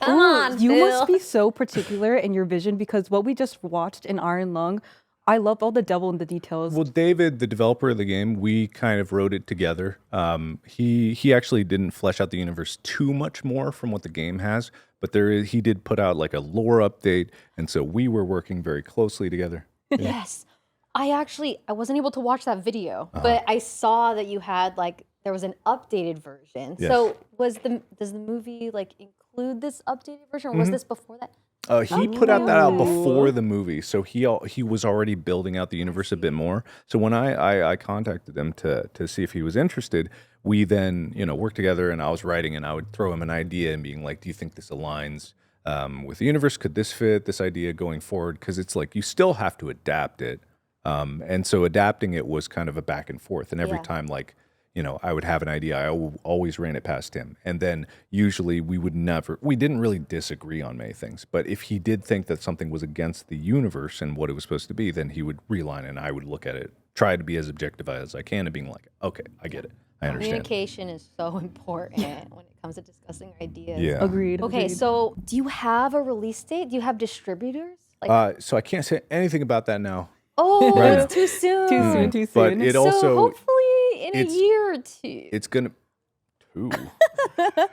Come on, you Phil. must be so particular in your vision because what we just watched in Iron Lung, I love all the devil in the details. Well, David, the developer of the game, we kind of wrote it together. He actually didn't flesh out the universe too much more from what the game has, but he did put out like a lore update, and so we were working very closely together. Yes. I wasn't able to watch that video, but I saw that you had there was an updated version. Yes. So does the movie include this updated version, or was this before that? He put out that out before the movie, so he was already building out the universe a bit more. So when I contacted him to see if he was interested, we then worked together, and I was writing, and I would throw him an idea and being like, "Do you think this aligns with the universe? Could this fit this idea going forward?" Because it's like you still have to adapt it, and so adapting it was kind of a back and forth. And every time I would have an idea, I always ran it past him. And then usually we didn't really disagree on many things. But if he did think that something was against the universe and what it was supposed to be, then he would realign it, and I would look at it, try to be as objective as I can, and being like, okay, I get it. I understand. Communication is so important when it comes to discussing ideas. Yeah. Agreed. Okay, agreed. so do you have a release date? Do you have distributors? So I can't say anything about that now. Oh, Right. it's too soon. Too soon, too But soon. it So also hopefully in a it's- year or two. it's gonna. Ooh.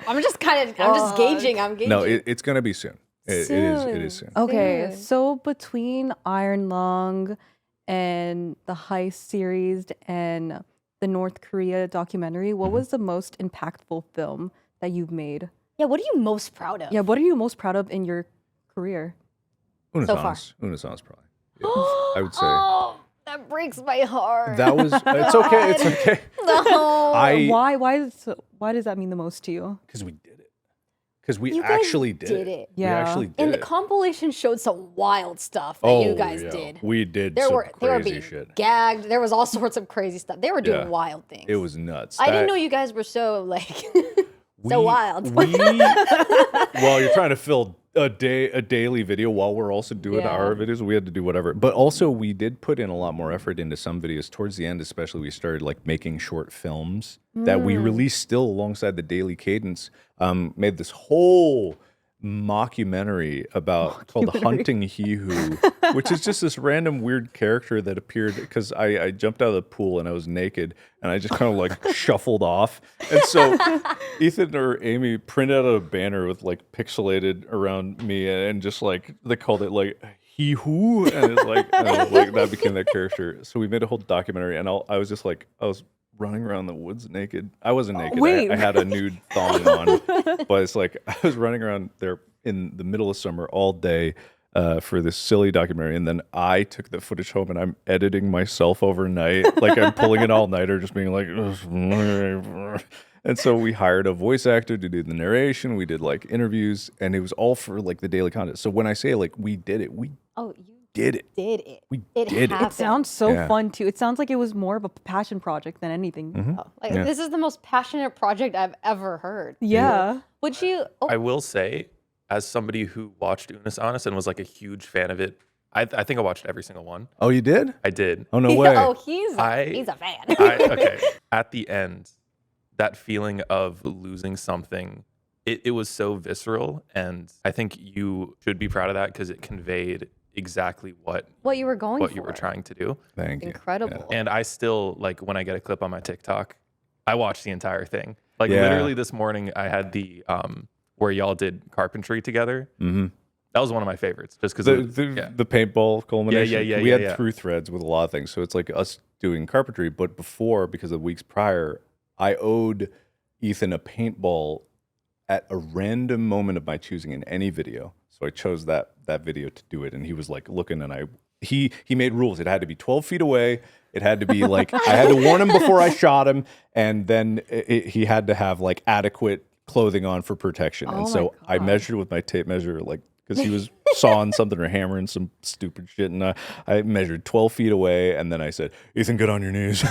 I'm just gauging. I'm gauging. No, it's gonna be soon. It is soon. Okay, Soon. so between Iron Lung and the Heist series and the North Korea documentary, what was the most impactful film that you've made? Yeah, what are you most proud of? Yeah, what are you most proud of in your career? Unus So far. annus. Unus annus, probably. Yeah, I would say Oh, that breaks my heart. that was. It's okay. It's okay. No. Why does that mean the most to you? Because we did it. Because we You guys actually did it. We Yeah. actually did And the it. compilation showed some wild stuff that you guys yeah. did. We did They some were crazy being shit. gagged. There was all sorts of crazy stuff. They were doing Yeah. wild things. It was nuts. I didn't know you guys were so so wild. Well, you're trying to fill a daily video while we're also doing Yeah. our videos. We had to do whatever. But also we did put in a lot more effort into some videos. Towards the end, especially, we started making short films that we released still alongside the daily cadence. Made this whole mockumentary called The Hunting He Who, which is just this random weird character that appeared because I jumped out of the pool and I was naked and I just kind of shuffled off. And so Ethan or Amy printed out a banner with pixelated around me and just they called it He Who, and it's that became that character. So we made a whole documentary, and I was just I was running around the woods naked. I wasn't naked. Wait. I had a nude thong on, but it's I was running around there in the middle of summer all day for this silly documentary, and then I took the footage home and I'm editing myself overnight, I'm pulling an all-nighter, just being and so we hired a voice actor to do the narration. We did interviews, and it was all for the daily content. So when I say we did it, we Oh, you did it. did it. We It did happened. It sounds so Yeah. fun too. It sounds like it was more of a passion project than anything. Yeah. This is the most passionate project I've ever heard. Yeah. Would you? Oh, I will say, as somebody who watched Unus Annus and was a huge fan of it, I think I watched every single one. Oh, you did? I did. Oh, no way. oh, he's a fan. Okay. At the end, that feeling of losing something, it was so visceral, and I think you should be proud of that because it conveyed exactly what What you were going for. you were trying to do. Thank you. Incredible. And I still when I get a clip on my TikTok, I watch the entire thing. Yeah. Literally this morning, I had the where y'all did carpentry together. Mm-hmm. That was one of my favorites, just because The paintball culmination. Yeah, We had yeah. through threads with a lot of things. So it's us doing carpentry, but before, because of weeks prior, I owed Ethan a paintball at a random moment of my choosing in any video. So I chose that video to do it, and he was looking, and he made rules. It had to be 12 feet away. It had to be I had to warn him before I shot him, and then he had to have adequate clothing on for protection. Oh And my so I God. measured with my tape measure, because he was sawing something or hammering some stupid shit, and I measured 12 feet away, and then I said, "Ethan, get on your knees."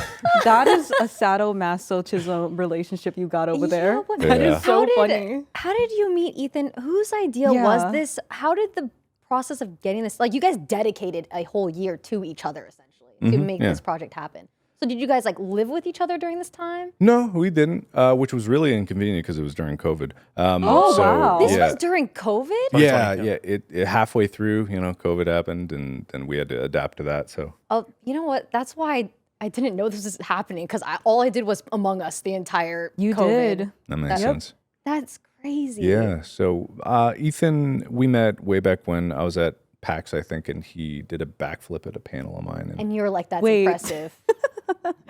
That is a sadomasochism relationship you got over there. Yeah, but That Yeah. is so funny. How did you meet Ethan? Whose idea Yeah. was this? How did the process of getting this? You guys dedicated a whole year to each other essentially to make yeah. this project happen. So did you guys like live with each other during this time? No, we didn't, which was really inconvenient because it was during COVID. wow. This yeah. was during COVID? Yeah, yeah. It halfway through, COVID happened, and we had to adapt to that. So Oh, you know what? That's why I didn't know this was happening because all I did was Among Us the entire You COVID. did. that makes sense. That's crazy. Yeah. So Ethan, we met way back when I was at PAX, I think, and he did a backflip at a panel of mine. And you're like, that's Wait. impressive.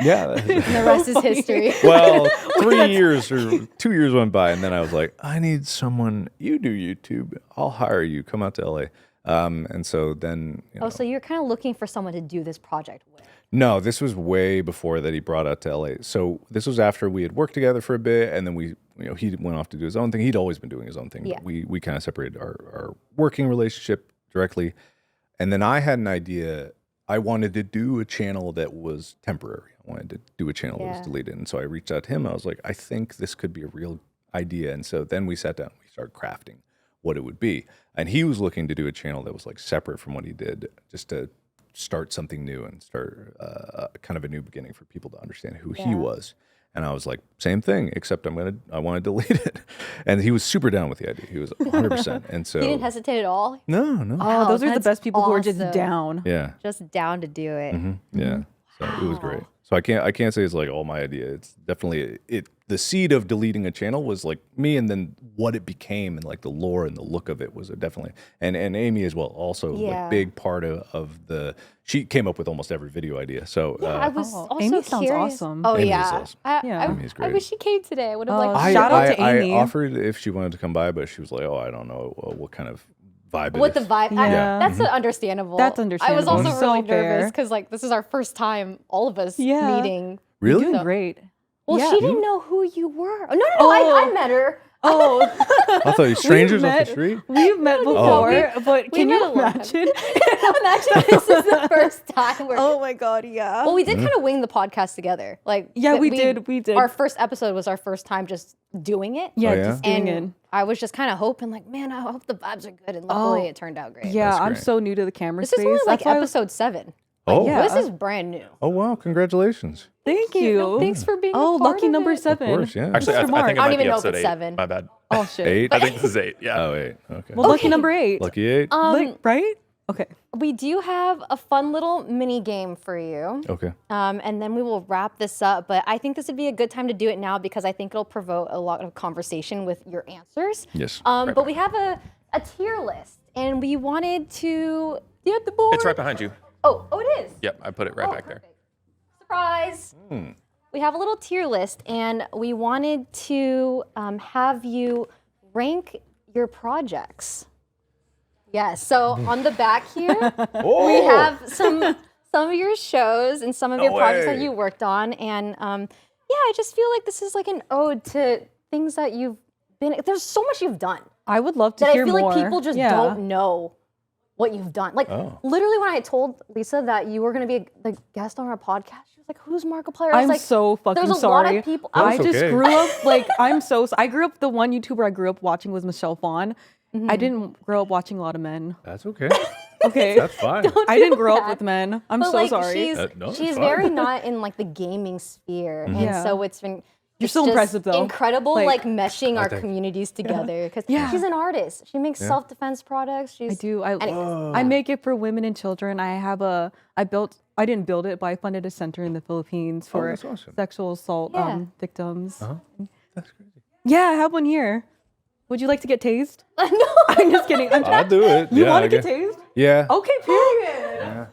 Yeah. And the rest is history. Well, 3 years or 2 years went by, and then I was like, I need someone. You do YouTube. I'll hire you. Come out to LA. And so then, Oh, so you're kind of looking for someone to do this project with. no, this was way before that he brought out to LA. So this was after we had worked together for a bit, and then he went off to do his own thing. He'd always been doing his own thing. Yeah. But we kind of separated our working relationship directly. And then I had an idea. I wanted to do a channel that was temporary. I wanted to do a channel that was deleted. And so I reached out to him. I was like, I think this could be a real idea. And so then we sat down, we started crafting what it would be. And he was looking to do a channel that was like separate from what he did, just to start something new and start kind of a new beginning for people to understand who he was. And I was like, same thing, except I want to delete it. And he was super down with the idea. He was 100%. And so He didn't hesitate at all? no. Oh, those are the that's best people who are just awesome. down. Yeah. Just down to do it. Yeah. So it was great. So I can't say it's like all my idea. It's definitely the seed of deleting a channel was like me, and then what it became and like the lore and the look of it was definitely and Amy as well, also Yeah. like big part of she came up with almost every video idea. So I was also Amy sounds curious. awesome. Oh Amy is yeah. awesome. Amy's I great. wish she came today. I would have Oh, liked Shout out to I Amy. offered if she wanted to come by, but she was like, oh, I don't know what kind of vibe what it the is. vibe. Yeah. That's understandable. That's I was understandable. also So really fair. nervous because like this is our first time, all of us Yeah. meeting. Really? Doing great. Well, Yeah. she didn't know who you were. Oh, no, I met her. Oh, I thought you strangers off the met- street. we've met before, but we can met you a lot. imagine? Imagine this is the first time we're. Oh my god, yeah. Well, we did kind of wing the podcast together. Like, Yeah, we did. Our first episode was our first time just doing it. yeah, Oh, yeah? just doing And it. I was just kind of hoping, like, man, I hope the vibes are good. And luckily, it turned out great. Yeah, That's I'm great. so new to the camera This space. is only like That's why I was- episode 7. Oh, yeah. This is brand new. oh wow! Congratulations. Thank you. No, thanks for being. Oh, a part lucky of number it. 7. Of course, yeah. Actually, Mr. I think Mark. it I might don't be even know if episode it's 8. 7. My bad. Oh shit. 8. I think this is 8. Yeah. Oh 8. Okay. Well, lucky number 8. Lucky 8. Right? Okay. We do have a fun little mini game for you. Okay. And then we will wrap this up. But I think this would be a good time to do it now because I think it'll provoke a lot of conversation with your answers. Yes. But we have a tier list, and we wanted to get the board. It's right behind you. Oh, it is. Yep, I put it right back there. Perfect. Surprise. We have a little tier list, and we wanted to have you rank your projects. Yes. So on the back here, we have some of your shows and some of your projects that way. you worked on, and I just feel like this is like an ode to things that you've been. There's so much you've done I would love to that I hear feel more. like people just don't know what you've done. Like literally, when I told Lisa that you were going to be a guest on our podcast, she was like, "Who's Markiplier?" I was I'm like, so fucking there's a sorry. lot of people. I That's just okay. grew up like I grew up. The one YouTuber I grew up watching was Michelle Phan. I didn't grow up watching a lot of men. That's okay. Okay, That's fine. I didn't feel grow up bad. with men. I'm But so like, sorry. No, it's she's fine. very not in like the gaming sphere, and Yeah. so it's been. You're it's so just impressive, though. Incredible, Like- like meshing our thank you. communities together because Yeah. she's an artist. She makes self-defense products. I She's, do. Anyways. I make it for women and children. I didn't build it, but I funded a center in the Philippines for that's awesome. sexual assault Yeah. victims. That's crazy. Yeah, I have one here. Would you like to get tased? no. I'm just kidding. I'll do it. You yeah, want I to get guess. tased? Yeah. Okay, period.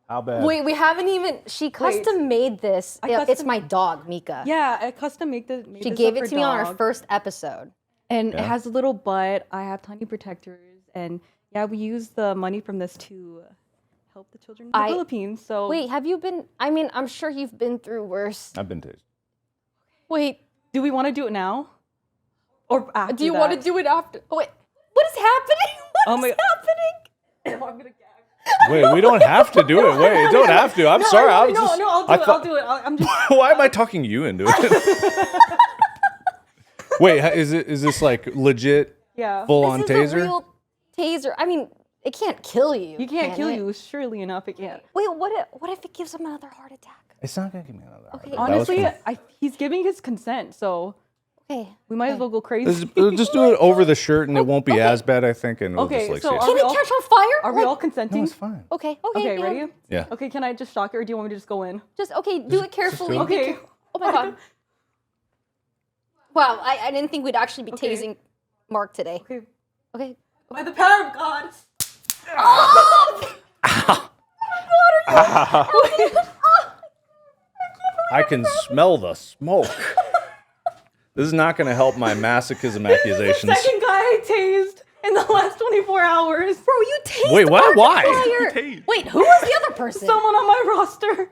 How bad? Wait, we haven't even. She custom made this. It's custom- my dog, Mika. Yeah, I custom made this. She gave it to me on our first episode. And it has a little butt. I have tiny protectors, and yeah, we use the money from this to help the children in the Philippines. So Wait, have you been? I mean, I'm sure you've been through worse. I've been tased. Wait, do we want to do it now, or after? do you want to do it after? Oh, wait, what is happening? Oh my- What is happening? I'm gonna gag. Wait, we don't have to do it. Wait, you don't have to. I'm sorry. I was just. I'll do I it. thought- I'll do it. I'm just. Why am I talking you into it? Wait, is this like legit Yeah. full on This is a taser? real taser. I mean, it can't kill you. You can't can kill it? you. Surely enough, it can't. Wait, what if it gives him another heart attack? It's not gonna give me another heart. Okay. That was Honestly, fun. he's giving his consent, so Okay. we might as well go crazy. Just do it over the shirt, and it won't be as bad, I think. And we'll Okay, just, like, so see. are Can we it all- catch on fire? Are we Like- all consenting? No, it's fine. Okay. Okay, ready? Yeah. Okay, can I just shock it, or do you want me to just go in? Just okay. Do it carefully. do it. Okay. Oh my god. Wow, I didn't think we'd actually be Okay. tasing Mark today. Okay. Okay. By the power of God. I can smell the smoke. This is not going to help my masochism accusations. Second guy I tased in the last 24 hours. Bro, you tased Wait, what? Why? Markiplier. Wait, who was the other person? Someone on my roster.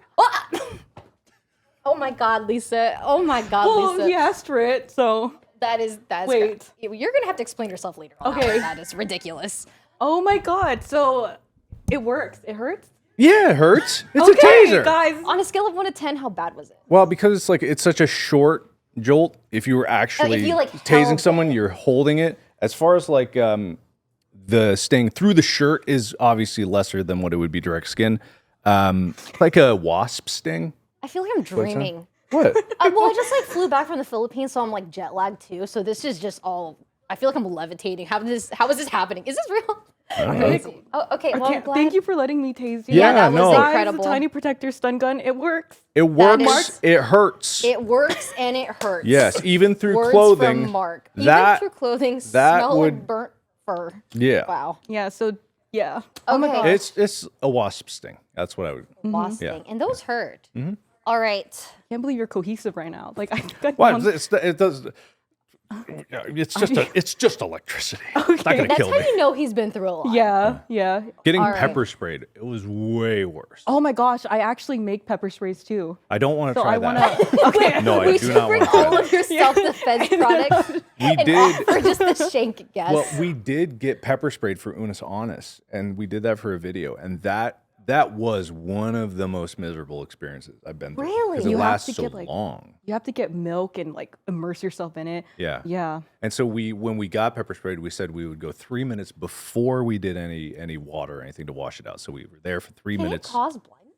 Oh my god, Lisa. Oh my god, Well, Lisa. he asked for it, so. That's Wait. You're gonna have to explain yourself later on. Okay. That is ridiculous. Oh my God. So it works. It hurts. Yeah, it hurts. It's Okay, a taser. guys. On a scale of 1 to 10, how bad was it? Well, because it's such a short jolt. If you were actually you, like, tasing held someone, you're holding it. As far as the sting through the shirt is obviously lesser than what it would be direct skin. Like a wasp sting. I feel like I'm dreaming. What? Well, I just like flew back from the Philippines, so I'm like jet lagged too. So this is just all. I feel like I'm levitating. How is this happening? Is this real? Crazy. Oh, okay. Well, I'm glad. Thank you for letting me tase you. Yeah, that was no. Guys, incredible. the tiny protector stun gun, it works. It works. is- It hurts. It works and it hurts. Yes, even through Words clothing. from Mark. that- Even through clothing, that smell would- like burnt fur. Yeah. Wow. Yeah, so yeah. Oh my Okay. God. It's a wasp sting. That's what I would. Boss Yeah. thing. And those hurt. All right. I can't believe you're cohesive right now. Like I got What? one- It does. It's just electricity. It's not gonna That's kill how me. you know he's been through a lot. Yeah, yeah. Getting All right. pepper sprayed, it was way worse. Oh my gosh, I actually make pepper sprays too. I don't want to So try I that. want to. Okay. No, I We do should not bring want to try all that. of your self-defense products We and did. offer just the shank guess. Well, we did get pepper sprayed for unus annus, and we did that for a video, and that was one of the most miserable experiences I've been through. Really? Because it You have lasts to so get, like- long. You have to get milk and like immerse yourself in it. Yeah. Yeah. And so when we got pepper sprayed, we said we would go 3 minutes before we did any water or anything to wash it out. So we were there for 3 Can it minutes. cause blindness?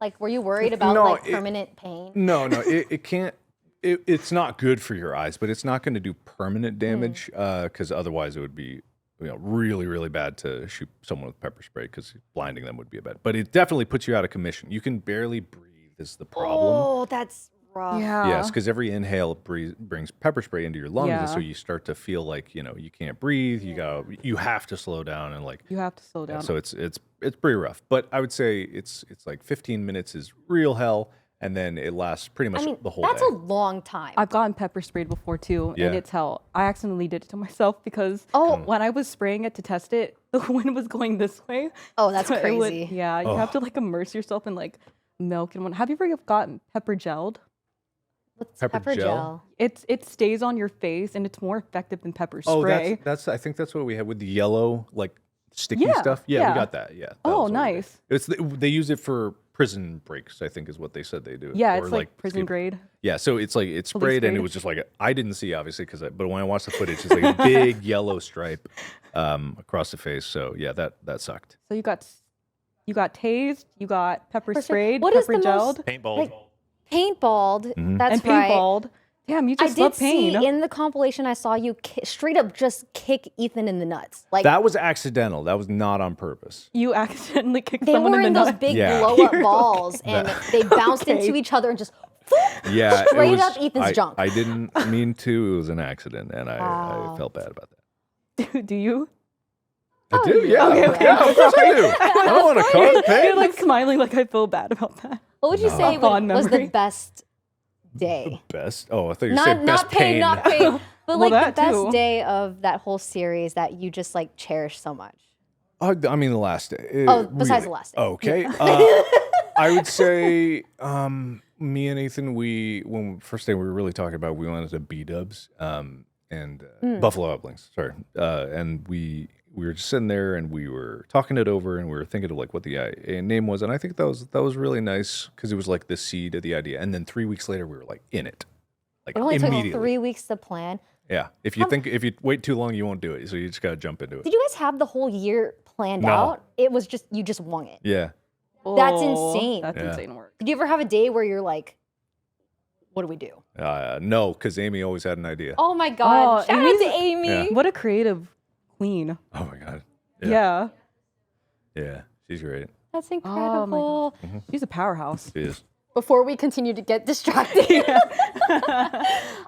Like, were you worried about No, like it- permanent pain? No, it can't. It's not good for your eyes, but it's not going to do permanent damage because otherwise it would be really, really bad to shoot someone with pepper spray because blinding them would be bad. But it definitely puts you out of commission. You can barely breathe is the problem. Oh, that's rough. Yeah. Yes, because every inhale brings pepper spray into your lungs, and so Yeah. you start to feel like you can't breathe. You have to slow down and like. You have to slow down. So it's pretty rough. But I would say it's like 15 minutes is real hell, and then it lasts pretty much I mean, the whole that's day. a long time. I've gotten pepper sprayed before too, Yeah. and it's hell. I accidentally did it to myself because when I was spraying it to test it, the wind was going this way. Oh, that's So it would- crazy. yeah, you have to like immerse yourself in like milk and one. Have you ever gotten pepper gelled? What's Pepper pepper gel? gel? It stays on your face and it's more effective than pepper Oh, spray. that's I think that's what we had with the yellow like sticky Yeah, stuff. Yeah, yeah. we got that. Yeah. that Oh, was what we did. nice. They use it for prison breaks. I think is what they said they do. Yeah, Or, it's like prison escape- grade. Yeah, so it's like it's sprayed, and it grade. was just like I didn't see obviously but when I watched the footage, it's like a big yellow stripe across the face. So yeah, that sucked. So you got tased, you got pepper sprayed, What is pepper the most- gelled, Paintball. Paintballed. Mm-hmm. That's and right. paintballed. Damn, you I just did love pain. see in the compilation I saw you straight up just kick Ethan in the nuts. Like That was accidental. That was not on purpose. You accidentally kicked they someone were in in the those nuts. big Yeah. blow up balls and they bounced Okay. into each other and just Yeah, Straight up Ethan's I, junk. I didn't mean to. It was an accident, and I felt bad about that. Do you? I do, yeah. okay, Yeah, of course I do. I don't want to cause pain. You're like smiling like I feel bad about that. what would you say Fond was the memory. best day? Best. Oh, I thought you said Not best pain, not pain. But Well, like the that best too. day of that whole series that you just like cherish so much. I mean, the last day. Oh, besides the last day. Okay. I would say me and Ethan, first day we were really talking about, we wanted to B-dubs and Buffalo Uplinks, sorry. And we were just sitting there and we were talking it over and we were thinking of like what the name was. And I think that was really nice because it was like the seed of the idea. And then 3 weeks later, we were like in it. Like It only took immediately. 3 weeks to plan. Yeah. If you wait too long, you won't do it. So you just got to jump into it. Did you guys have the whole year planned No. out? It was just you just wung it. Yeah. That's Oh, insane. That's Yeah. insane work. Did you ever have a day where you're like, what do we do? No, because Amy always had an idea. Oh my God. Oh, Shout out Amy's- to Amy. Yeah. What a creative queen. Oh my god. Yeah. Yeah, she's great. That's Oh my God. incredible. She's a powerhouse. She is. Before we continue to get distracted.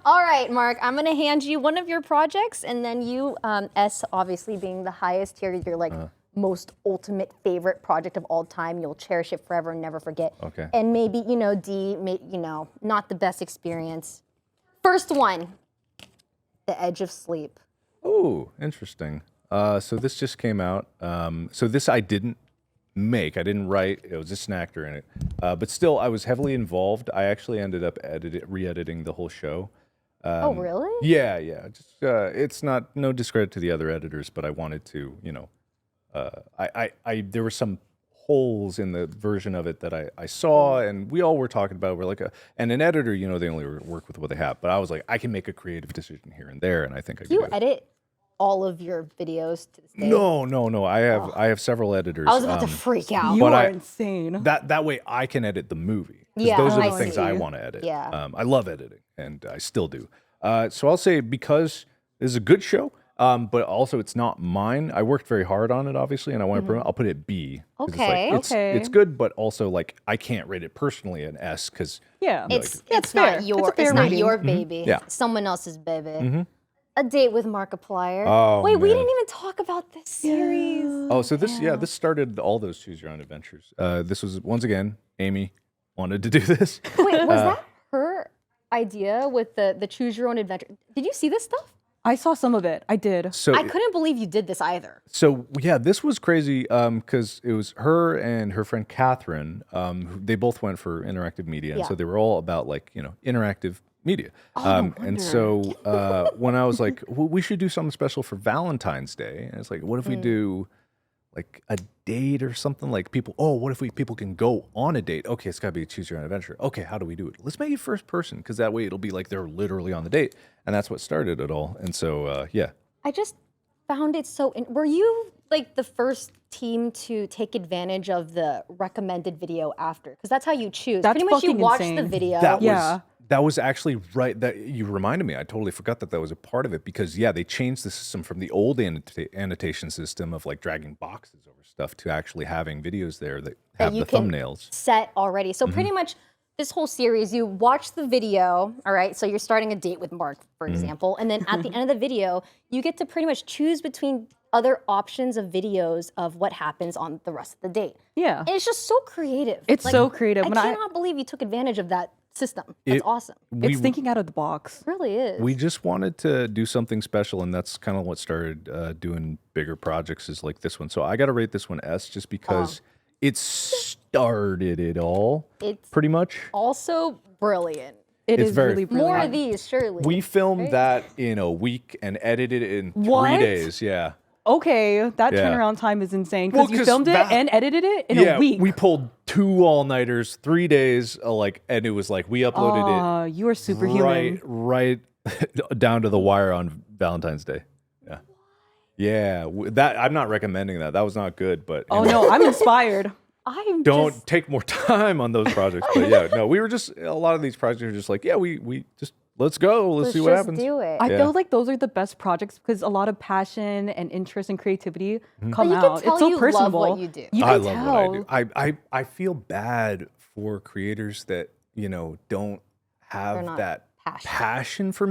All right, Mark, I'm going to hand you one of your projects, and then you, S obviously being the highest tier, your like most ultimate favorite project of all time. You'll cherish it forever and never forget. Okay. And maybe, you know, D, not the best experience. First one, The Edge of Sleep. Oh, interesting. So this just came out. So this I didn't make. I didn't write. It was just an actor in it. But still, I was heavily involved. I actually ended up re-editing the whole show. Oh, really? Yeah. Just it's not no discredit to the other editors, but I wanted to, there were some holes in the version of it that I saw, and we all were talking about. We're like, and an editor, they only work with what they have. But I was like, I can make a creative decision here and there, and I think I Do can you do it. edit all of your videos to this day? No. I have several editors. I was about to freak out. You But are I- insane. That way I can edit the movie. 'Cause Yeah, those are I the things I see. want to edit. Yeah. I love editing, and I still do. So I'll say because this is a good show, but also it's not mine. I worked very hard on it, obviously, and I want to promote. I'll put it B. 'cause it's like- Okay. Okay. It's good, but also like I can't rate it personally an S because Yeah. It's That's not fair. your It's a fair not rating. your baby. Yeah. It's someone else's baby. A Date with Markiplier. Oh, Wait, we man. didn't even talk about this series. oh, so this this started all those Choose Your Own Adventures. This was once again Amy wanted to do this. Wait, was that her idea with the Choose Your Own Adventure? Did you see this stuff? I saw some of it. I did. So I couldn't believe you did this either. So yeah, this was crazy because it was her and her friend Catherine. They both went for interactive media, and Yeah. so they were all about interactive media. And so when I was like, well, we should do something special for Valentine's Day, and it's like, what if we do like a date or something? Like what if people can go on a date? Okay, it's got to be a Choose Your Own Adventure. Okay, how do we do it? Let's make it first person because that way it'll be like they're literally on the date, and that's what started it all. And so yeah. I just found it so. Were you like the first team to take advantage of the recommended video after? Because that's how you choose. That's Pretty much you fucking watch insane. the video. That was actually right. That you reminded me. I totally forgot that was a part of it because they changed the system from the old annotation system of like dragging boxes over stuff to actually having videos there that have you the can thumbnails. set already. So pretty much this whole series, you watch the video, all right? So you're starting a date with Mark, for example, and then at the end of the video, you get to pretty much choose between other options of videos of what happens on the rest of the date. Yeah. And it's just so creative. It's so creative. I When cannot believe you took advantage of that system. That's awesome. It's thinking out of the box. It really is. We just wanted to do something special, and that's kind of what started doing bigger projects is like this one. So I got to rate this one S just because it started it all, It's pretty much. also brilliant. It It's is very- really brilliant. More of these, surely. We filmed that in a week and edited it in 3 What? days. Yeah. Okay, that Yeah. turnaround time is insane Well, because you 'cause filmed it that- and edited it in a week. we pulled 2 all-nighters, 3 days, and it was like we uploaded it You are superhuman. right down to the wire on Valentine's Day. Yeah, that I'm not recommending that. That was not good, but Oh no, I'm inspired. I'm don't just, take more time on those projects. But yeah, no, we were just a lot of these projects are just like, we just let's go, let's see what just happens. do it. I Yeah. feel like those are the best projects because a lot of passion and interest and creativity come you can out. tell It's so you love personable. what you do. You I can love tell. what I do. I feel bad for creators that don't have not that passionate. passion for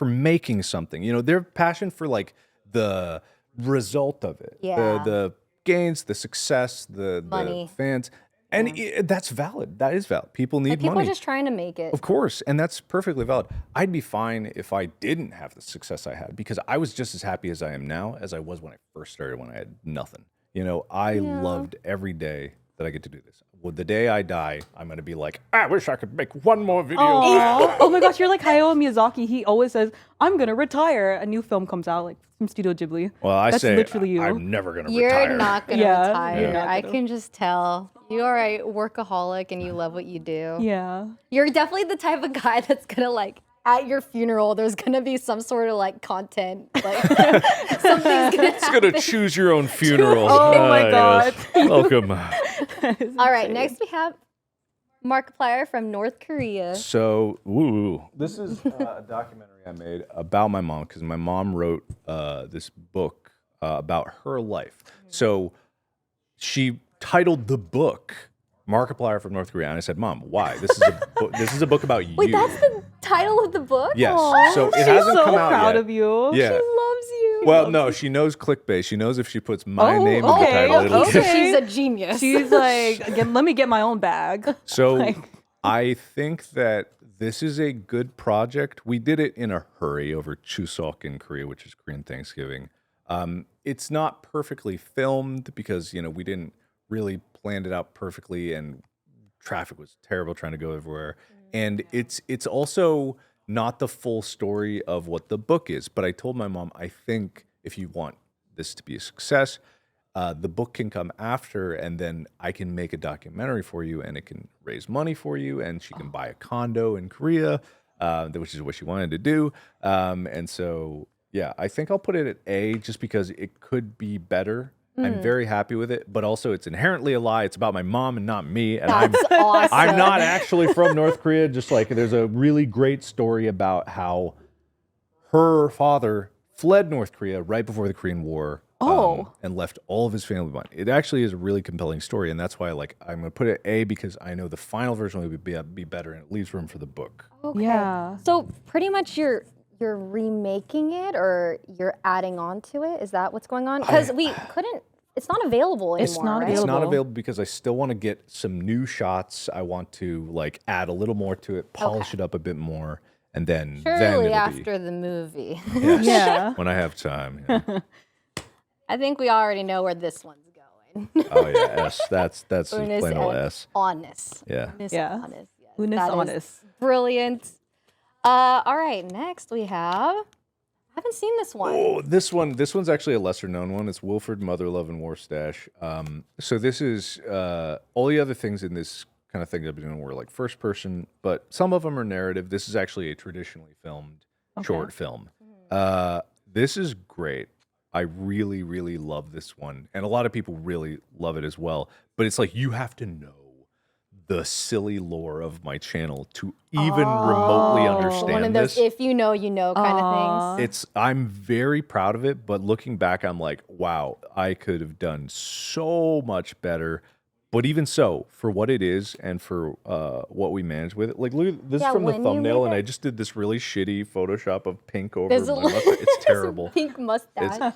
making something. Their passion for like the result of it, Yeah. the gains, the success, the Money. fans, and that's valid. That is valid. People need People money. are just trying to make it. Of course, and that's perfectly valid. I'd be fine if I didn't have the success I had because I was just as happy as I am now as I was when I first started when I had nothing. I loved every day that I get to do this. Well, the day I die, I'm going to be like, I wish I could make one more video. Oh my gosh, you're like Hayao Miyazaki. He always says, "I'm gonna retire." A new film comes out, like from Studio Ghibli. Well, I That's say literally you. I'm never going to You're retire. not gonna Yeah, retire. you're not I gonna. can just tell. You are a workaholic and you love what you do. Yeah. You're definitely the type of guy that's gonna like at your funeral. There's gonna be some sort of like content, like something's gonna. It's going to choose your own funeral. Oh my Yes. Welcome. All right, next we have Markiplier from North Korea. So, this is a documentary I made about my mom because my mom wrote this book about her life. So she titled the book Markiplier from North Korea, and I said, "Mom, why? This is a book about you." Wait, that's the title of the book? Yes. Aw, So it She's hasn't so come out proud yet. of you. Yeah. she loves you. Well, no, she knows clickbait. She knows if she puts my Oh, name in the okay, title, it'll okay. She's a genius. She's like, again, let me get my own bag. So Like- I think that this is a good project. We did it in a hurry over Chuseok in Korea, which is Korean Thanksgiving. It's not perfectly filmed because, we didn't really plan it out perfectly and traffic was terrible trying to go everywhere. And it's also not the full story of what the book is. But I told my mom, I think if you want this to be a success, the book can come after, and then I can make a documentary for you, and it can raise money for you, and she can buy a condo in Korea, which is what she wanted to do. And so, yeah, I think I'll put it at A just because it could be better. I'm very happy with it, but also it's inherently a lie. It's about my mom and not me, and That's awesome. I'm not actually from North Korea. Just like there's a really great story about how her father fled North Korea right before the Korean War. And left all of his family behind. It actually is a really compelling story, and that's why I'm gonna put it A because I know the final version will be better, and it leaves room for the book. Okay. Yeah. So pretty much you're remaking it or you're adding on to it? Is that what's going on? Because we couldn't. It's not available anymore. It's not right? It's not Available. available because I still want to get some new shots. I want to add a little more to it, polish it up a bit more, and then Surely it'll after the movie. Yes, Yeah. when I have time. Yeah. I think we already know where this one's going. Oh yeah, S. That's just Unus plain old and S. Honest. Yeah. Yeah. Honest. Yes, Unus that is honest. Brilliant. All right, next we have. I haven't seen this one. Oh, this one's actually a lesser known one. It's Wilfred, Mother Love, and War Stash. So this is all the other things in this kind of thing I've been doing were first person, but some of them are narrative. This is actually a traditionally filmed short film. This is great. I really, really love this one, and a lot of people really love it as well. But it's you have to know the silly lore of my channel to even remotely understand One of those this. if you know kind of things. I'm very proud of it, but looking back, I'm like, wow, I could have done so much better. But even so, for what it is and for what we managed with it, look, this is from the when you thumbnail, made and I it- just did this really shitty Photoshop of pink over There's my a- mustache. It's terrible. Pink mustache.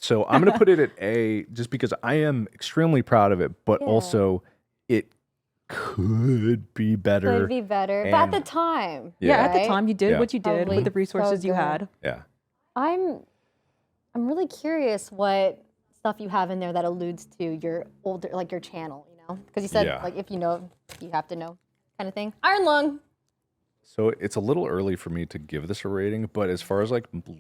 So I'm going to put it at A just because I am extremely proud of it, but also it could be better. Could be better. But at And- the time. Yeah, at the right? time you did Yeah. what you did Probably with the resources so you good. had. Yeah. I'm really curious what stuff you have in there that alludes to your older, your channel, because you said Yeah. if you know, you have to know, kind of thing. Iron Lung. So it's a little early for me to give this a rating, but as far as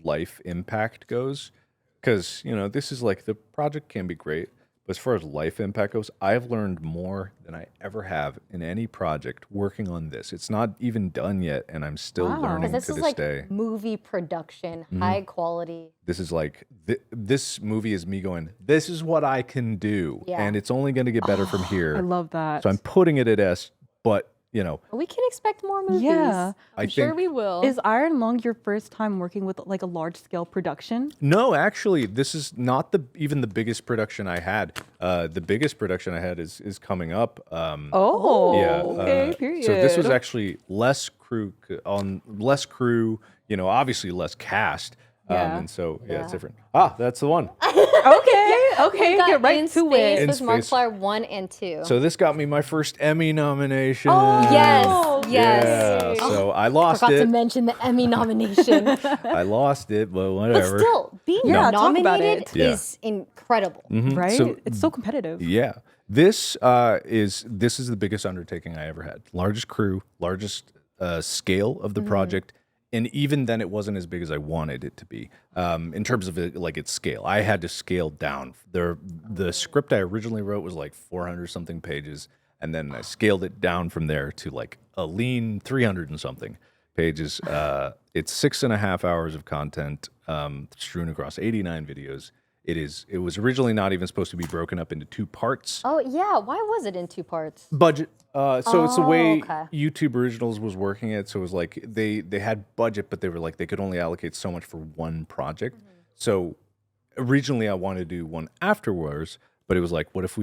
life impact goes, because this is the project can be great, but as far as life impact goes, I've learned more than I ever have in any project working on this. It's not even done yet, and I'm still learning Because to this this is day. movie production, high quality. This is this movie is me going, this is what I can do, Yeah. and it's only going to get better from here. I love that. So I'm putting it at S, but We can expect more movies. Yeah. I'm sure think- we will. Is Iron Lung your first time working with a large scale production? No, actually, this is not even the biggest production I had. The biggest production I had is coming up. Oh, Yeah. okay, period. So this was actually less crew, obviously less cast. Yeah. And so, it's different. That's the one. Okay, We got get right In to Space it. In with Space. Markiplier 1 and 2. So this got me my first Emmy nomination. yes, Oh, yes. Yeah, so I lost Forgot to it. mention the Emmy nomination. I lost it, but But whatever. still, being Yeah, talk about nominated it. Yeah. is incredible. Right? So- It's so competitive. Yeah. This is the biggest undertaking I ever had. Largest crew, largest scale of the project, and even then, it wasn't as big as I wanted it to be. In terms of its scale, I had to scale down. The script I originally wrote was 400 something pages, and then I scaled it down from there to a lean 300 and something pages. It's 6.5 hours of content strewn across 89 videos. It was originally not even supposed to be broken up into 2 parts. Oh yeah, why was it in 2 parts? Budget. So it's the way okay. YouTube Originals was working it. So it was like they had budget, but they were like they could only allocate so much for one project. So originally I wanted to do one afterwards, but it was like, what if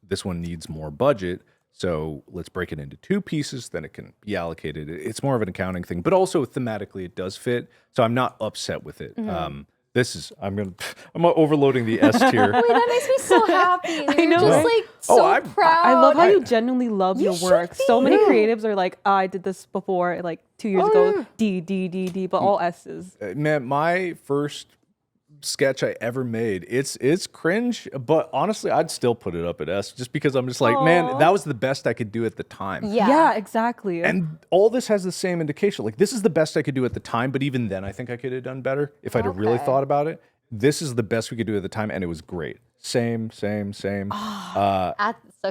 this one needs more budget? So let's break it into 2 pieces, then it can be allocated. It's more of an accounting thing, but also thematically it does fit. So I'm not upset with it. I'm overloading the S tier. Wait, that makes me so happy. You're know, just right? like so proud. I love how you genuinely love your should work. So be. many creatives are like, I did this before, like 2 years ago, D, but all S's. Man, my first sketch I ever made, it's cringe, but honestly, I'd still put it up at S just because I'm just like, man, that was the best I could do at the time. Yeah. Exactly. And all this has the same indication. Like, this is the best I could do at the time, but even then, I think I could have done better if I'd have really thought about it. This is the best we could do at the time, and it was great. Same. So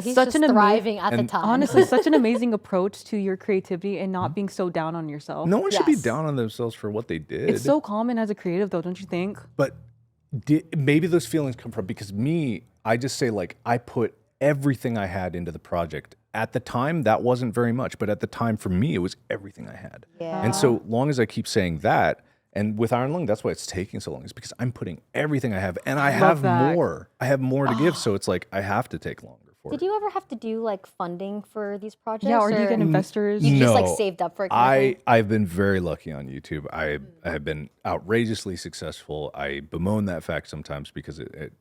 he's Such just an thriving at the time. Honestly, such an amazing approach to your creativity and not being so down on yourself. No one should be Yes. down on themselves for what they did. It's so common as a creative, though, don't you think? But maybe those feelings come from because I just say like I put everything I had into the project. At the time, that wasn't very much, but at the time for me, it was everything I had. Yeah. And so long as I keep saying that, and with Iron Lung, that's why it's taking so long, is because I'm putting everything I have, and I have that. more. I have more to give, so it's like I have to take longer for Did it. you ever have to do like funding for these projects? Yeah, or do you get investors? You just like No. saved up for it? kind of thing? I've been very lucky on YouTube. I have been outrageously successful. I bemoan that fact sometimes because it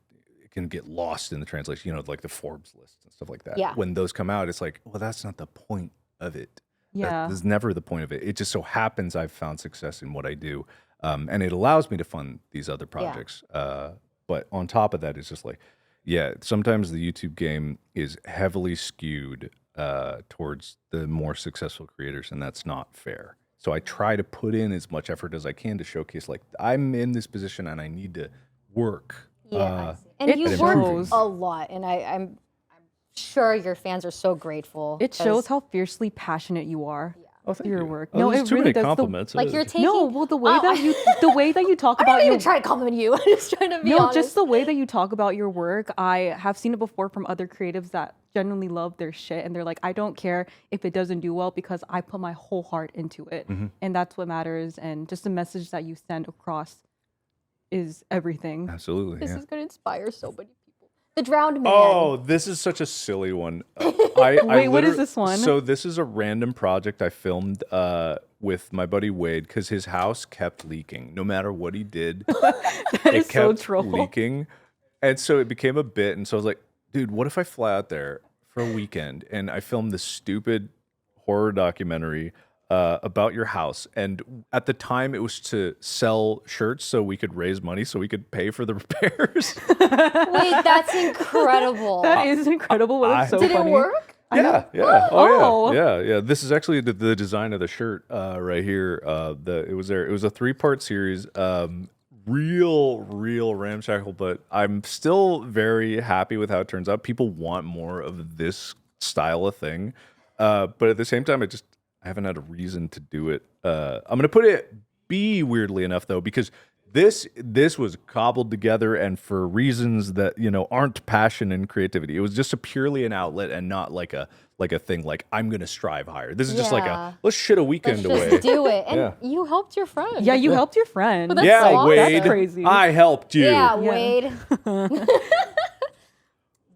can get lost in the translation, you know, like the Forbes lists and stuff like that. Yeah. When those come out, it's like, well, that's not the point of it. Yeah. That is never the point of it. It just so happens I've found success in what I do. And it allows me to fund these other projects. But on top of that, it's just like, yeah, sometimes the YouTube game is heavily skewed towards the more successful creators, and that's not fair. So I try to put in as much effort as I can to showcase, like, I'm in this position and I need to work. Yeah, I see. And it you shows. work a lot, and I'm sure your fans are so grateful. It 'cause, shows how fiercely passionate you are Oh, thank through your you. work. Oh, No, there's it too really many does. compliments. like you're taking. No, well, the way that you talk I'm about not your even trying to compliment you. I'm just trying to be no, honest. just the way that you talk about your work. I have seen it before from other creatives that genuinely love their shit, and they're like, I don't care if it doesn't do well because I put my whole heart into it, and that's what matters. And just the message that you send across is everything. Absolutely. This Yeah. is going to inspire so many people. The Drowned Man. Oh, this is such a silly one. Wait, what is this one? So this is a random project I filmed with my buddy Wade because his house kept leaking. No matter what he did, That is it so kept troll. leaking. And so it became a bit. And so I was like, dude, what if I fly out there for a weekend and I film this stupid horror documentary about your house? And at the time, it was to sell shirts so we could raise money so we could pay for the repairs. Wait, that's incredible. That is incredible. That's so Did funny. it work? Yeah. Oh. Yeah. This is actually the design of the shirt right here. It was there. It was a 3-part series. Real ramshackle, but I'm still very happy with how it turns out. People want more of this style of thing, but at the same time, I haven't had a reason to do it. I'm gonna put it B weirdly enough though, because this was cobbled together and for reasons that aren't passion and creativity. It was just purely an outlet and not like a thing like I'm gonna strive higher. This is just like Yeah. let's shit a weekend Let's away. just do it. And Yeah. you helped your friend. Yeah, you helped your friend. that's Yeah, so awesome. Wade. That's crazy. I helped you. Yeah, Yeah. Wade.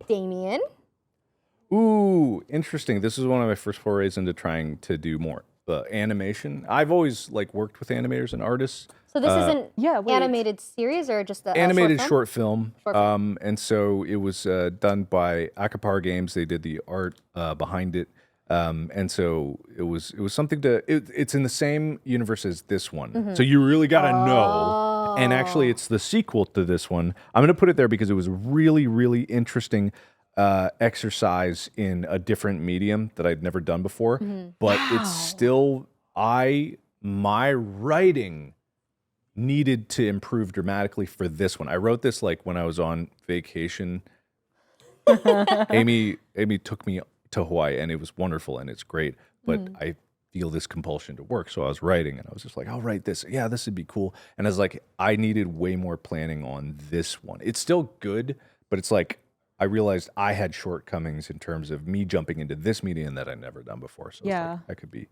Damien. Ooh, interesting. This is one of my first forays into trying to do more animation. I've always worked with animators and artists. So this is an yeah, wait. animated series or just a Animated short film? short film. And so it was done by Akapar Games. They did the art behind it. And so it was something it's in the same universe as this one. So you really got to know. And actually it's the sequel to this one. I'm going to put it there because it was really, really interesting exercise in a different medium that I'd never done before. But it's still, my writing needed to improve dramatically for this one. I wrote this when I was on vacation. Amy took me to Hawaii and it was wonderful and it's great. But I feel this compulsion to work. So I was writing, and I was just like, I'll write this. Yeah, this would be cool. And I was like, I needed way more planning on this one. It's still good, but it's like I realized I had shortcomings in terms of me jumping into this medium that I'd never done before. So it's like, I could be.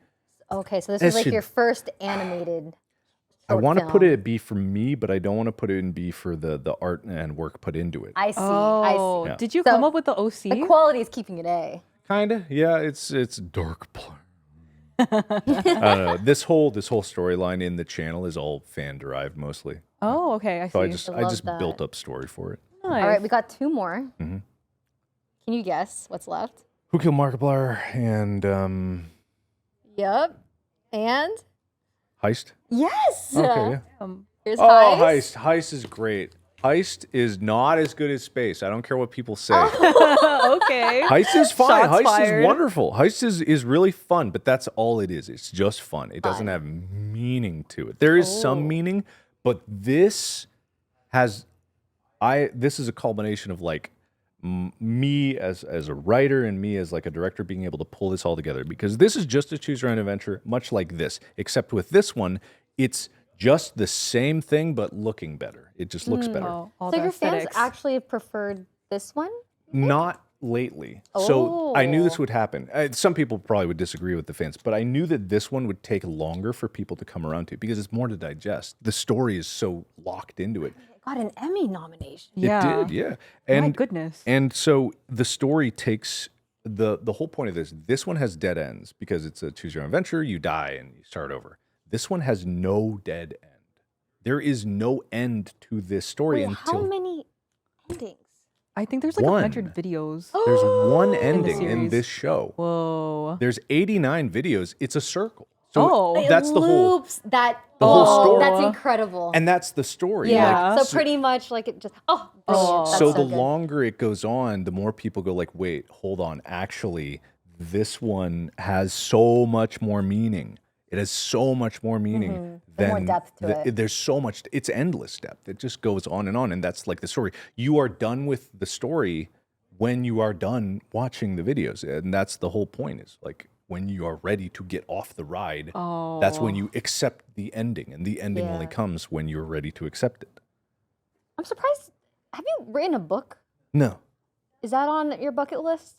Okay, so this That is like should- your first animated. I want to put film. it be for me, but I don't want to put it in be for the art and work put into it. I see. Oh, I see. Yeah. did you So, come up with the OC? The quality is keeping it A. Kinda, yeah. It's dark blur. I don't know. This whole storyline in the channel is all fan derived mostly. Oh, okay. I see. So I love just that. built up story for it. Nice. All right, we got 2 more. Mm-hmm. Can you guess what's left? Who Killed Markiplier and Yep. And Heist. yes. Okay, yeah. Here's Oh, Heist. Heist is great. Heist is not as good as Space. I don't care what people say. Okay. Heist is fine. Shots Heist fired. is wonderful. Heist is really fun, but that's all it is. It's just fun. It doesn't have meaning to it. There is some meaning, but this has this is a culmination of like me as a writer and me as like a director being able to pull this all together, because this is just a choose your own adventure, much like this, except with this one, it's just the same thing but looking better. It just looks better. Oh, all So the your fans aesthetics. actually preferred this one? Not lately. So I knew this Oh. would happen. Some people probably would disagree with the fans, but I knew that this one would take longer for people to come around to because it's more to digest. The story is so locked into it. It got an Emmy nomination. Yeah. It did, yeah. My And goodness. and so the story takes the whole point of this. This one has dead ends because it's a choose your own adventure. You die and you start over. This one has no dead end. There is no end to this story Wait, until how many endings? I think there's like One. 100 videos. there's one ending in series. this show. Whoa. There's 89 videos. It's a circle. So Oh. that's It the whole, loops that the whole story. That's incredible. and that's the story. yeah. Like, So pretty much like it just brilliant. That's so so the good. longer it goes on, the more people go like, wait, hold on. Actually, this one has so much more meaning. It has so much more meaning There's more than depth to it. There's so much. It's endless depth. It just goes on, and that's like the story. You are done with the story when you are done watching the videos, and that's the whole point. Is like when you are ready to get off the ride. That's when you accept the ending, and the ending only Yeah. comes when you're ready to accept it. I'm surprised. Have you written a book? No. Is that on your bucket list?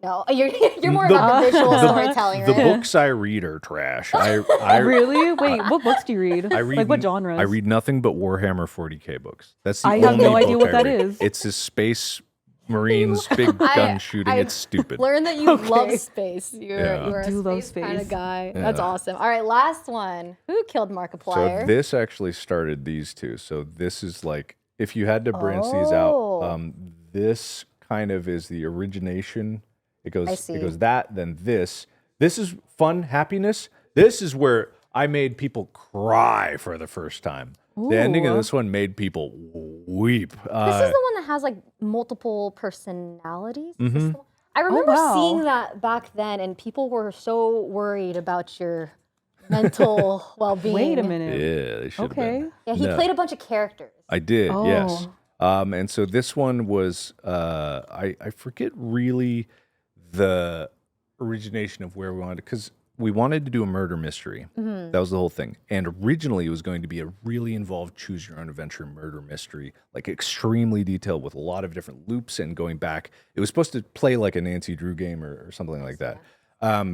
No, you're more about the visual storytelling, right? The books I read are trash. I Really? Wait, what books do you read? I read like what genres? I read nothing but Warhammer 40K books. That's the I only have no idea book what I that read. is. It's a space marines big gun shooting. It's stupid. Learn that you Okay. love space. You're Yeah. you're a Do love space kind of space. guy. That's Yeah. awesome. All right, last one. Who killed Markiplier? So this actually started these two. So this is like if you had to branch these out, Oh. this kind of is the origination. It goes see. it goes that, then this. This is fun, happiness. This is where I made people cry for the first time. The ending of Ooh. this one made people weep. This is the one that has like multiple personalities. Is this Mm-hmm. the one? I remember wow. seeing that back then, and people were so worried about your mental well-being. Wait a minute. Yeah, they should have Okay. been. Yeah, he No. played a bunch of characters. I did, yes. Oh. And so this one was I forget really the origination of where we wanted, because we wanted to do a murder mystery. Mm-hmm. That was the whole thing. And originally it was going to be a really involved choose your own adventure murder mystery, like extremely detailed with a lot of different loops and going back. It was supposed to play like a Nancy Drew game or something like that.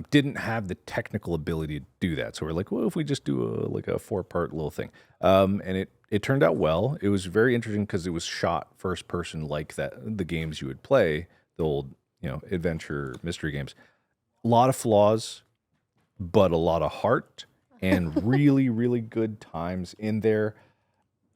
Didn't have the technical ability to do that. So we're like, well, if we just do a 4-part little thing. And it turned out well. It was very interesting because it was shot first person like that, the games you would play, the old, adventure mystery games. A lot of flaws, but a lot of heart and really, really good times in there.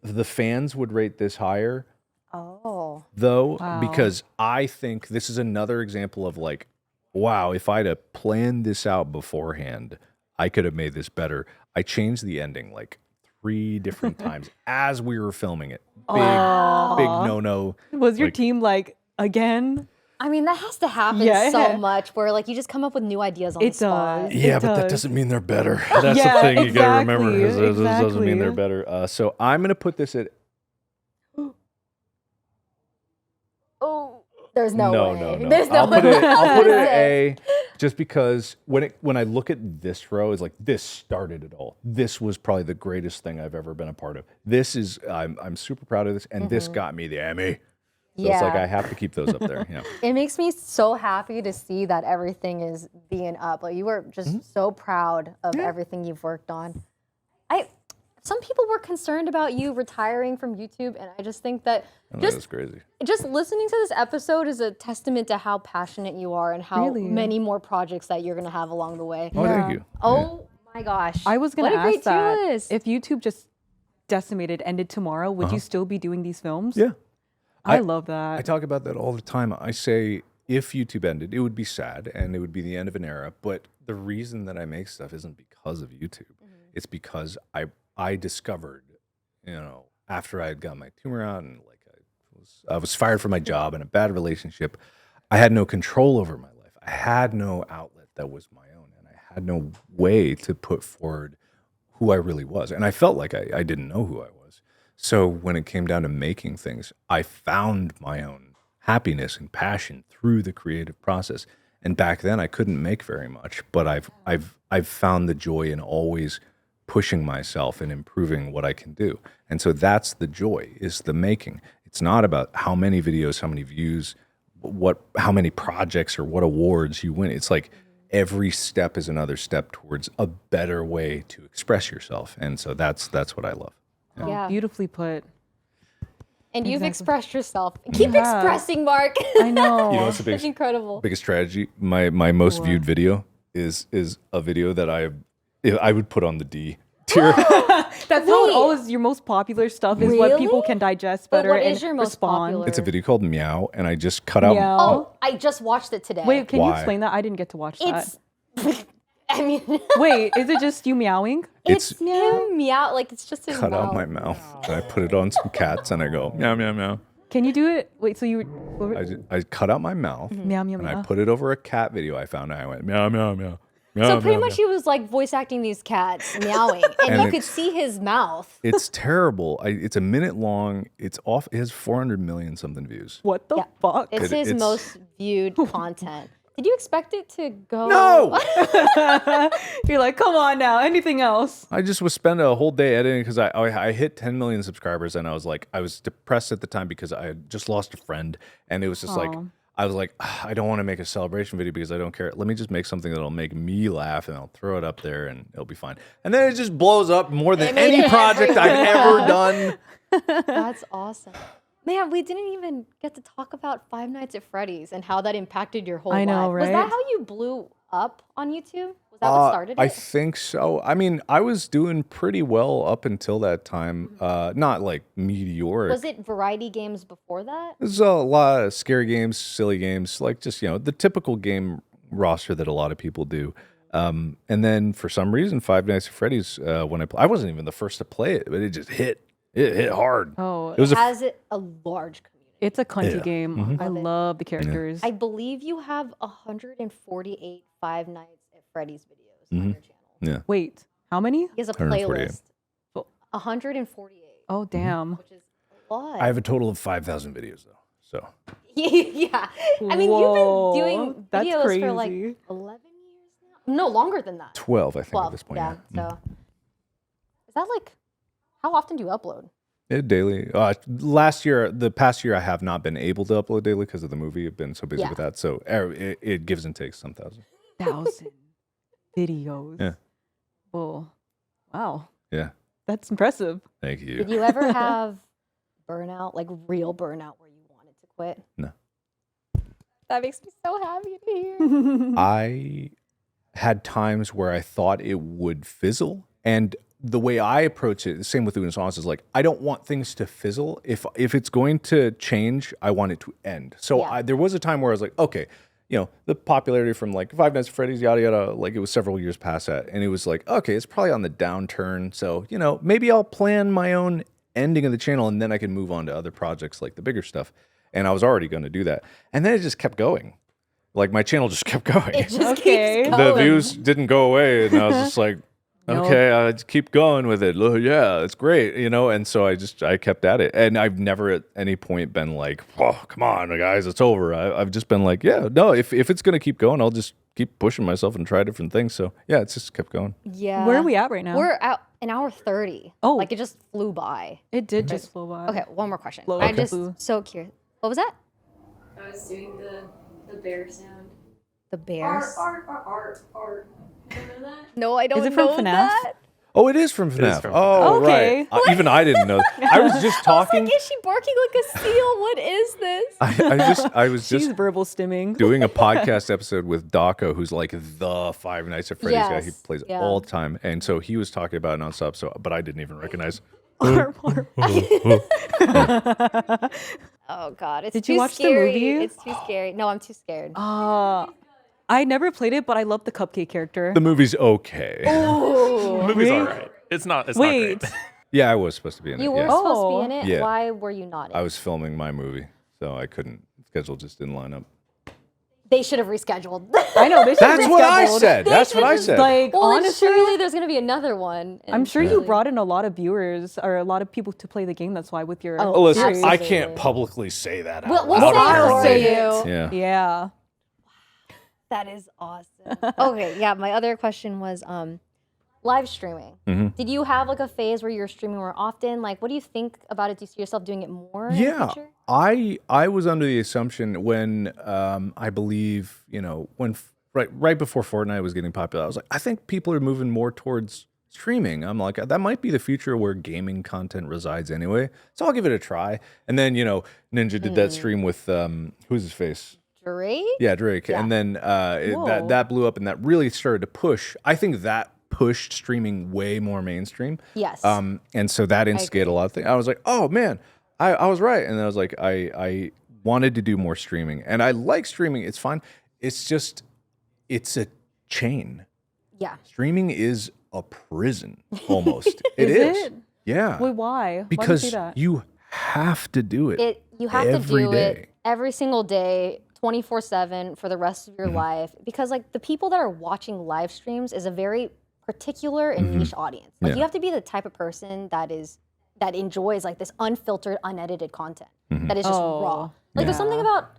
The fans would rate this higher, Oh. though, Wow. because I think this is another example of like, wow, if I'd have planned this out beforehand, I could have made this better. I changed the ending like 3 different times as we were filming it. Big no-no. Was your Like- team like, again? I mean, that has to happen Yeah. so much where like you just come up with new ideas on the It spot. does. Yeah, It but that does. doesn't mean they're better. That's Yeah, the thing you gotta remember. exactly, It doesn't mean they're exactly. better. So I'm gonna put this at Oh, there's no way. no. There's no I'll put way. it at A. Just because when I look at this row, it's like this started it all. This was probably the greatest thing I've ever been a part of. I'm super proud of this, and this got me the Emmy. So it's like I have to keep those up there. Yeah. It makes me so happy to see that everything is being up. Like you were just so proud of everything you've worked on. Some people were concerned about you retiring from YouTube, and I just think that That's crazy. just listening to this episode is a testament to how passionate you are and how many more projects that you're gonna have along the way. Oh, thank you. Oh my gosh! I was gonna What a great ask that tier list. if YouTube just ended tomorrow, would you still be doing these films? Yeah. I love that. I talk about that all the time. I say if YouTube ended, it would be sad and it would be the end of an era. But the reason that I make stuff isn't because of YouTube. It's because I discovered, after I had got my tumor out and like I was fired from my job in a bad relationship, I had no control over my life. I had no outlet that was my own, and I had no way to put forward who I really was. And I felt like I didn't know who I was. So when it came down to making things, I found my own happiness and passion through the creative process. And back then I couldn't make very much, but I've found the joy in always pushing myself and improving what I can do. And so that's the joy, is the making. It's not about how many videos, how many views, how many projects or what awards you win. It's like every step is another step towards a better way to express yourself. And so that's what I love. Yeah. Beautifully put. And you've expressed yourself. Keep expressing, Mark. I know. You know what's the It's incredible. biggest strategy? My most viewed video is a video that I would put on the D tier. That's how always your most popular stuff is what people Really? can digest But better what and is your most respond. popular? It's a video called Meow, and I just cut out. Meow. Oh, I just watched it today. Wait, can you Why? explain that? I didn't get to watch that. It's. I mean, Wait, is it just you meowing? it's him meow. Like it's just his Cut mouth. out my mouth, and I put it on some cats, and I go meow meow meow. Can you do it? Wait, so you I cut out my mouth, meow meow and meow. I put it over a cat video I found. And I went meow meow meow. So meow, pretty meow, much meow. he was like voice acting these cats meowing, and And you could it's- see his mouth. It's terrible. It's a minute long. It's off. It has 400 million something views. What the Yeah. fuck? It's his it's- most viewed content. Did you expect it to go? No, You're like, come on now. Anything else? I just was spending a whole day editing because I hit 10 million subscribers, and I was depressed at the time because I had just lost a friend, and it was just like. I was like, I don't want to make a celebration video because I don't care. Let me just make something that'll make me laugh, and I'll throw it up there, and it'll be fine. And then it just blows up more than made any it project I've ever done. That's awesome. Man, we didn't even get to talk about Five Nights at Freddy's and how that impacted your whole I know, life. Was that right? how you blew up on YouTube? Was that what started I it? think so. I mean, I was doing pretty well up until that time. Not like meteoric. Was it variety games before that? There's a lot of scary games, silly games, like just, the typical game roster that a lot of people do. And then for some reason, Five Nights at Freddy's, when I wasn't even the first to play it, but it just hit. It hit hard. Oh, It was Has it a large community? it's a cunty Yeah. game. I love the characters. I believe you have 148 Five Nights at Freddy's videos on your channel. Yeah. Wait, how many? He has a 148. playlist. 148, Oh, damn. which is a lot. I have a total of 5,000 videos though. So Yeah. I mean, Whoa, you've been doing that's videos for like crazy. 11 years now? No, longer than that. 12, I think, 12. at this point. Yeah. Yeah. So is that like, how often do you upload? Daily. The past year, I have not been able to upload daily because of the movie. I've been so busy Yeah. with that. So it gives and takes some thousand. 1,000 videos. Yeah. Whoa. Wow. Yeah. That's impressive. Thank you. Did you ever have burnout, like real burnout where you wanted to quit? No. That makes me so happy to hear. I had times where I thought it would fizzle, and the way I approach it, the same with Unus Annus, is like I don't want things to fizzle. If it's going to change, I want it to end. So Yeah. there was a time where I was like, okay, the popularity from like Five Nights at Freddy's, yada yada, like it was several years past that, and it was like, okay, it's probably on the downturn. So maybe I'll plan my own ending of the channel, and then I can move on to other projects like the bigger stuff. And I was already going to do that, and then it just kept going. Like my channel just kept going. It just Okay. keeps The going. views didn't go away, and I was just like, okay, I just keep going with it. Yeah, it's great, and so I kept at it, and I've never at any point been like, oh, come on, guys, it's over. I've just been like, yeah, no, if it's gonna keep going, I'll just keep pushing myself and try different things. So yeah, it's just kept going. Yeah. Where are we at right now? We're at an hour 30. Oh. Like it just flew by. It did just flow by. Okay, one more question. Flow. I Okay. just so curious. What was that? I was doing the bear sound. The bears? Art. You don't know that? No, I don't Is it from know FNAF? that. Oh, it is from FNAF. from Oh, Okay. right. Even I didn't know. I was just talking. Like, is she barking like a seal? What is this? I was She's just verbal stimming. doing a podcast episode with Daco, who's like the Five Nights at Freddy's guy. He Yes, plays yeah. all the time, and so he was talking about it nonstop. So, but I didn't even recognize. Oh God, it's Did too you watch the scary. movie? It's too scary. No, I'm too scared. I never played it, but I love the cupcake character. The movie's okay. Oh. The movie's Really? all right. It's not Wait. great. Yeah, I was supposed to be in You it. were Yeah. supposed to Oh. be in it. Yeah. Why were you not in I it? was filming my movie, so I couldn't. Schedule just didn't line up. They should have rescheduled. I know. They should That's what I rescheduled. said. That's what I said. Like, well, and honestly, surely there's gonna be another one. I'm and sure you surely- brought in a lot of viewers or a lot of people to play the game. That's why with your Oh, Listen, Absolutely. I can't publicly say that. We'll, out we'll loud, say it apparently. for you. Yeah. yeah. That is awesome. Okay, yeah. My other question was live streaming. Mm-hmm. Did you have like a phase where you're streaming more often? Like, what do you think about it? Do you see yourself doing it more in the Yeah, future? I was under the assumption when I believe when right before Fortnite was getting popular, I was like, I think people are moving more towards streaming. I'm like, that might be the future where gaming content resides anyway. So I'll give it a try. And then Ninja did that stream with who's his face. Drake? Yeah, Drake. Yeah. And then Whoa. that blew up and that really started to push. I think that pushed streaming way more mainstream. Yes. And so that instigated a lot of things. I was like, oh man, I was right. And I was like, I wanted to do more streaming. And I like streaming. It's fine. It's just, it's a chain. Yeah. Streaming is a prison almost. Is is. it? Yeah. Wait, why? Because why do you say that? you have to do it. You have every to do day. it every single day, 24/7 for the rest of your Mm-hmm. life. Because like the people that are watching live streams is a very particular and niche audience. Like Yeah. you have to be the type of person that enjoys like this unfiltered, unedited content that is just raw. Like there's something about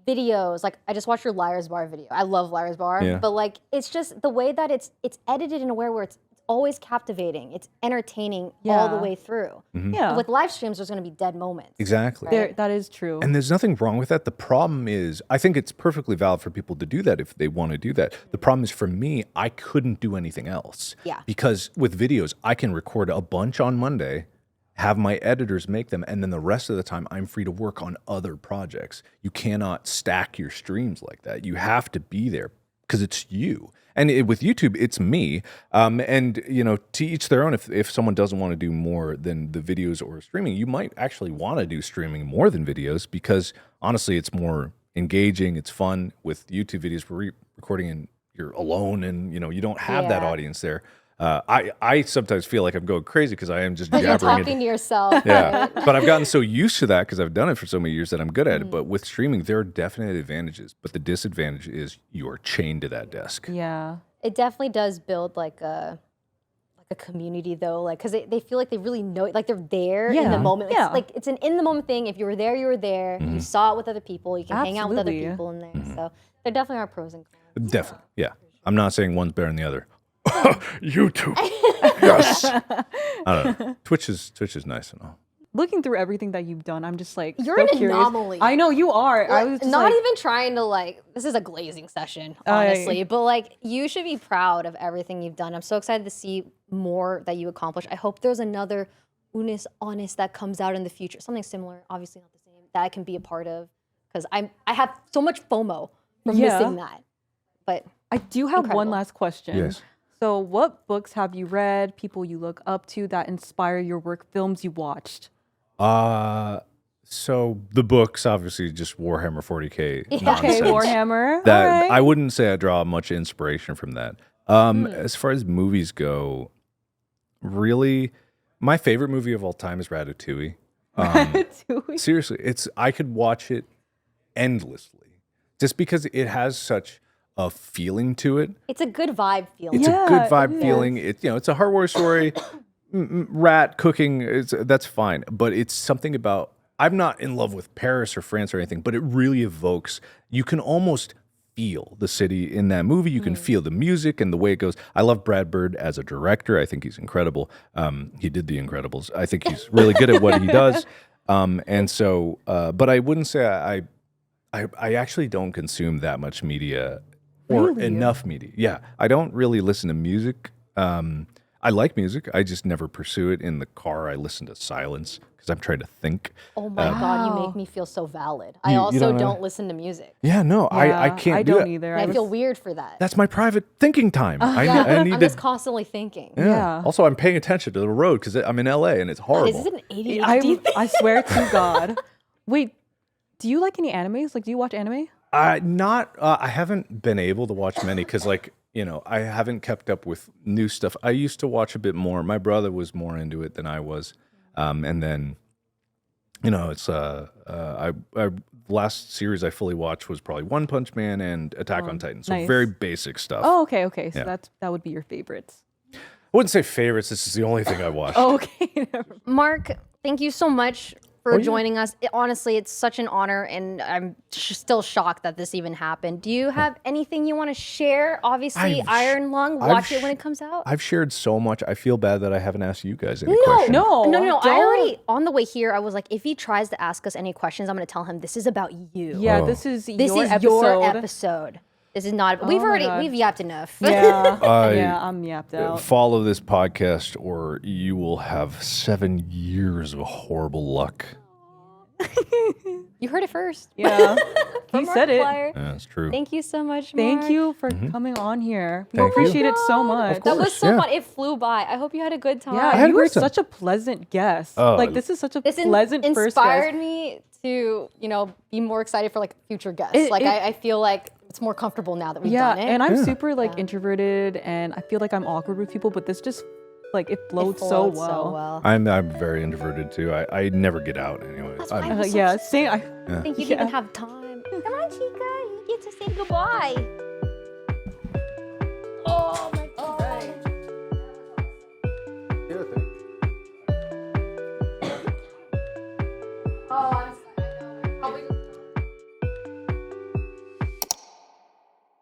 videos. Like I just watched your Liar's Bar video. I love Liar's Bar, Yeah. but like it's just the way that it's edited in a way where it's always captivating. It's entertaining all the Yeah. way through. Yeah. With live streams, there's going to be dead moments. Exactly. There, that is true. And there's nothing wrong with that. The problem is, I think it's perfectly valid for people to do that if they want to do that. The problem is for me, I couldn't do anything else. Yeah. Because with videos, I can record a bunch on Monday, have my editors make them, and then the rest of the time I'm free to work on other projects. You cannot stack your streams like that. You have to be there because it's you. And with YouTube, it's me. And to each their own. If someone doesn't want to do more than the videos or streaming, you might actually want to do streaming more than videos because honestly, it's more engaging. It's fun. With YouTube videos, we're recording and you're alone, and you don't have that Yeah. audience there. I sometimes feel like I'm going crazy because I am just You're jabbering. talking to yourself. Yeah, Right? but I've gotten so used to that because I've done it for so many years that I'm good at it. Mm. But with streaming, there are definite advantages, but the disadvantage is you are chained to that desk. yeah. It definitely does build like a community though, like because they feel like they really know, like they're there in Yeah. the moment. Yeah. It's like it's an in the moment thing. If you were there, you were there. You saw it with other people. You can hang out with other Absolutely. people in there. So there definitely are pros and cons. Definitely, yeah. I'm not saying one's better than the other. YouTube, yes. I don't know. Twitch is nice and all. Looking through everything that you've done, I'm just like You're so an curious. anomaly. I know you are. I was just not like, even trying to like. This is a glazing session, honestly. But like, you should be proud of everything you've done. I'm so excited to see more that you accomplish. I hope there's another unus, annus that comes out in the future. Something similar, obviously not the same, that I can be a part of because I have so much FOMO from Yeah. missing that. But I do have one Incredible. last question. Yes. So, what books have you read? People you look up to that inspire your work? Films you watched? So the books, obviously, just Warhammer 40K Yeah. nonsense. Okay, Warhammer. That All right. I wouldn't say I draw much inspiration from that. As far as movies go, really, my favorite movie of all time is Ratatouille. Seriously, I could watch it endlessly, just because it has such a feeling to it. it's a good vibe feeling. It's Yeah, a good vibe it is. feeling. It's a Heart War story. Rat cooking, that's fine, but it's something about. I'm not in love with Paris or France or anything, but it really evokes. You can almost feel the city in that movie. You can feel the music and the way it goes. I love Brad Bird as a director. I think he's incredible. He did The Incredibles. I think he's really good at what he does. And so, but I wouldn't say I actually don't consume that much media or enough media. Yeah, I don't really listen to music. I like music. I just never pursue it in the car. I listen to silence because I'm trying to think. Oh my God, you make me feel so valid. I also don't listen to music. Yeah, no, I can't I do don't that. either. And I feel weird for that. That's my private thinking time. I need I'm to. just constantly thinking. Yeah. Also, I'm paying attention to the road because I'm in LA and it's horrible. Is this an ADHD thing? I swear to God. Wait, do you like any animes? Like, do you watch anime? I haven't been able to watch many because, like, you know, I haven't kept up with new stuff. I used to watch a bit more. My brother was more into it than I was, and then, you know, it's last series I fully watched was probably One Punch Man and Attack on Titan. So nice. very basic stuff. Oh, okay. So Yeah. that would be your favorites. I wouldn't say favorites. This is the only thing I watched. Oh, okay. Mark, thank you so much for joining us. Honestly, it's such an honor, and I'm still shocked that this even happened. Do you have anything you want to share? Obviously, Iron Lung, watch it when it comes out. I've shared so much. I feel bad that I haven't asked you guys any questions. No. No. I don't. already, on the way here, I was like, if he tries to ask us any questions, I'm going to tell him this is about you. Yeah, this is This your is episode. your episode. This is not, we've yapped enough. Yeah. Yeah, I'm yapped out. Follow this podcast or you will have 7 years of horrible luck. You heard it first. Yeah. He said it. Markiplier. Yeah, that's true. Thank you so much, Mark. Thank you for coming on here. We Thank you. appreciate it so much. That was course, so yeah. fun. It flew by. I hope you had a good time. Yeah, had a you were great time. such a pleasant guest. Oh, Like, this is such a This pleasant first inspired guest. me to, be more excited for like future guests. It- I feel like it's more comfortable now that we've Yeah, done it. and I'm super like introverted, and I feel like I'm awkward with people, but this just like it flowed so well. I'm very introverted too. I never get out anyway. That's why I'm- I'm so Yeah, sad. same. I think you didn't even have time. Come on, Chica. You get to say goodbye.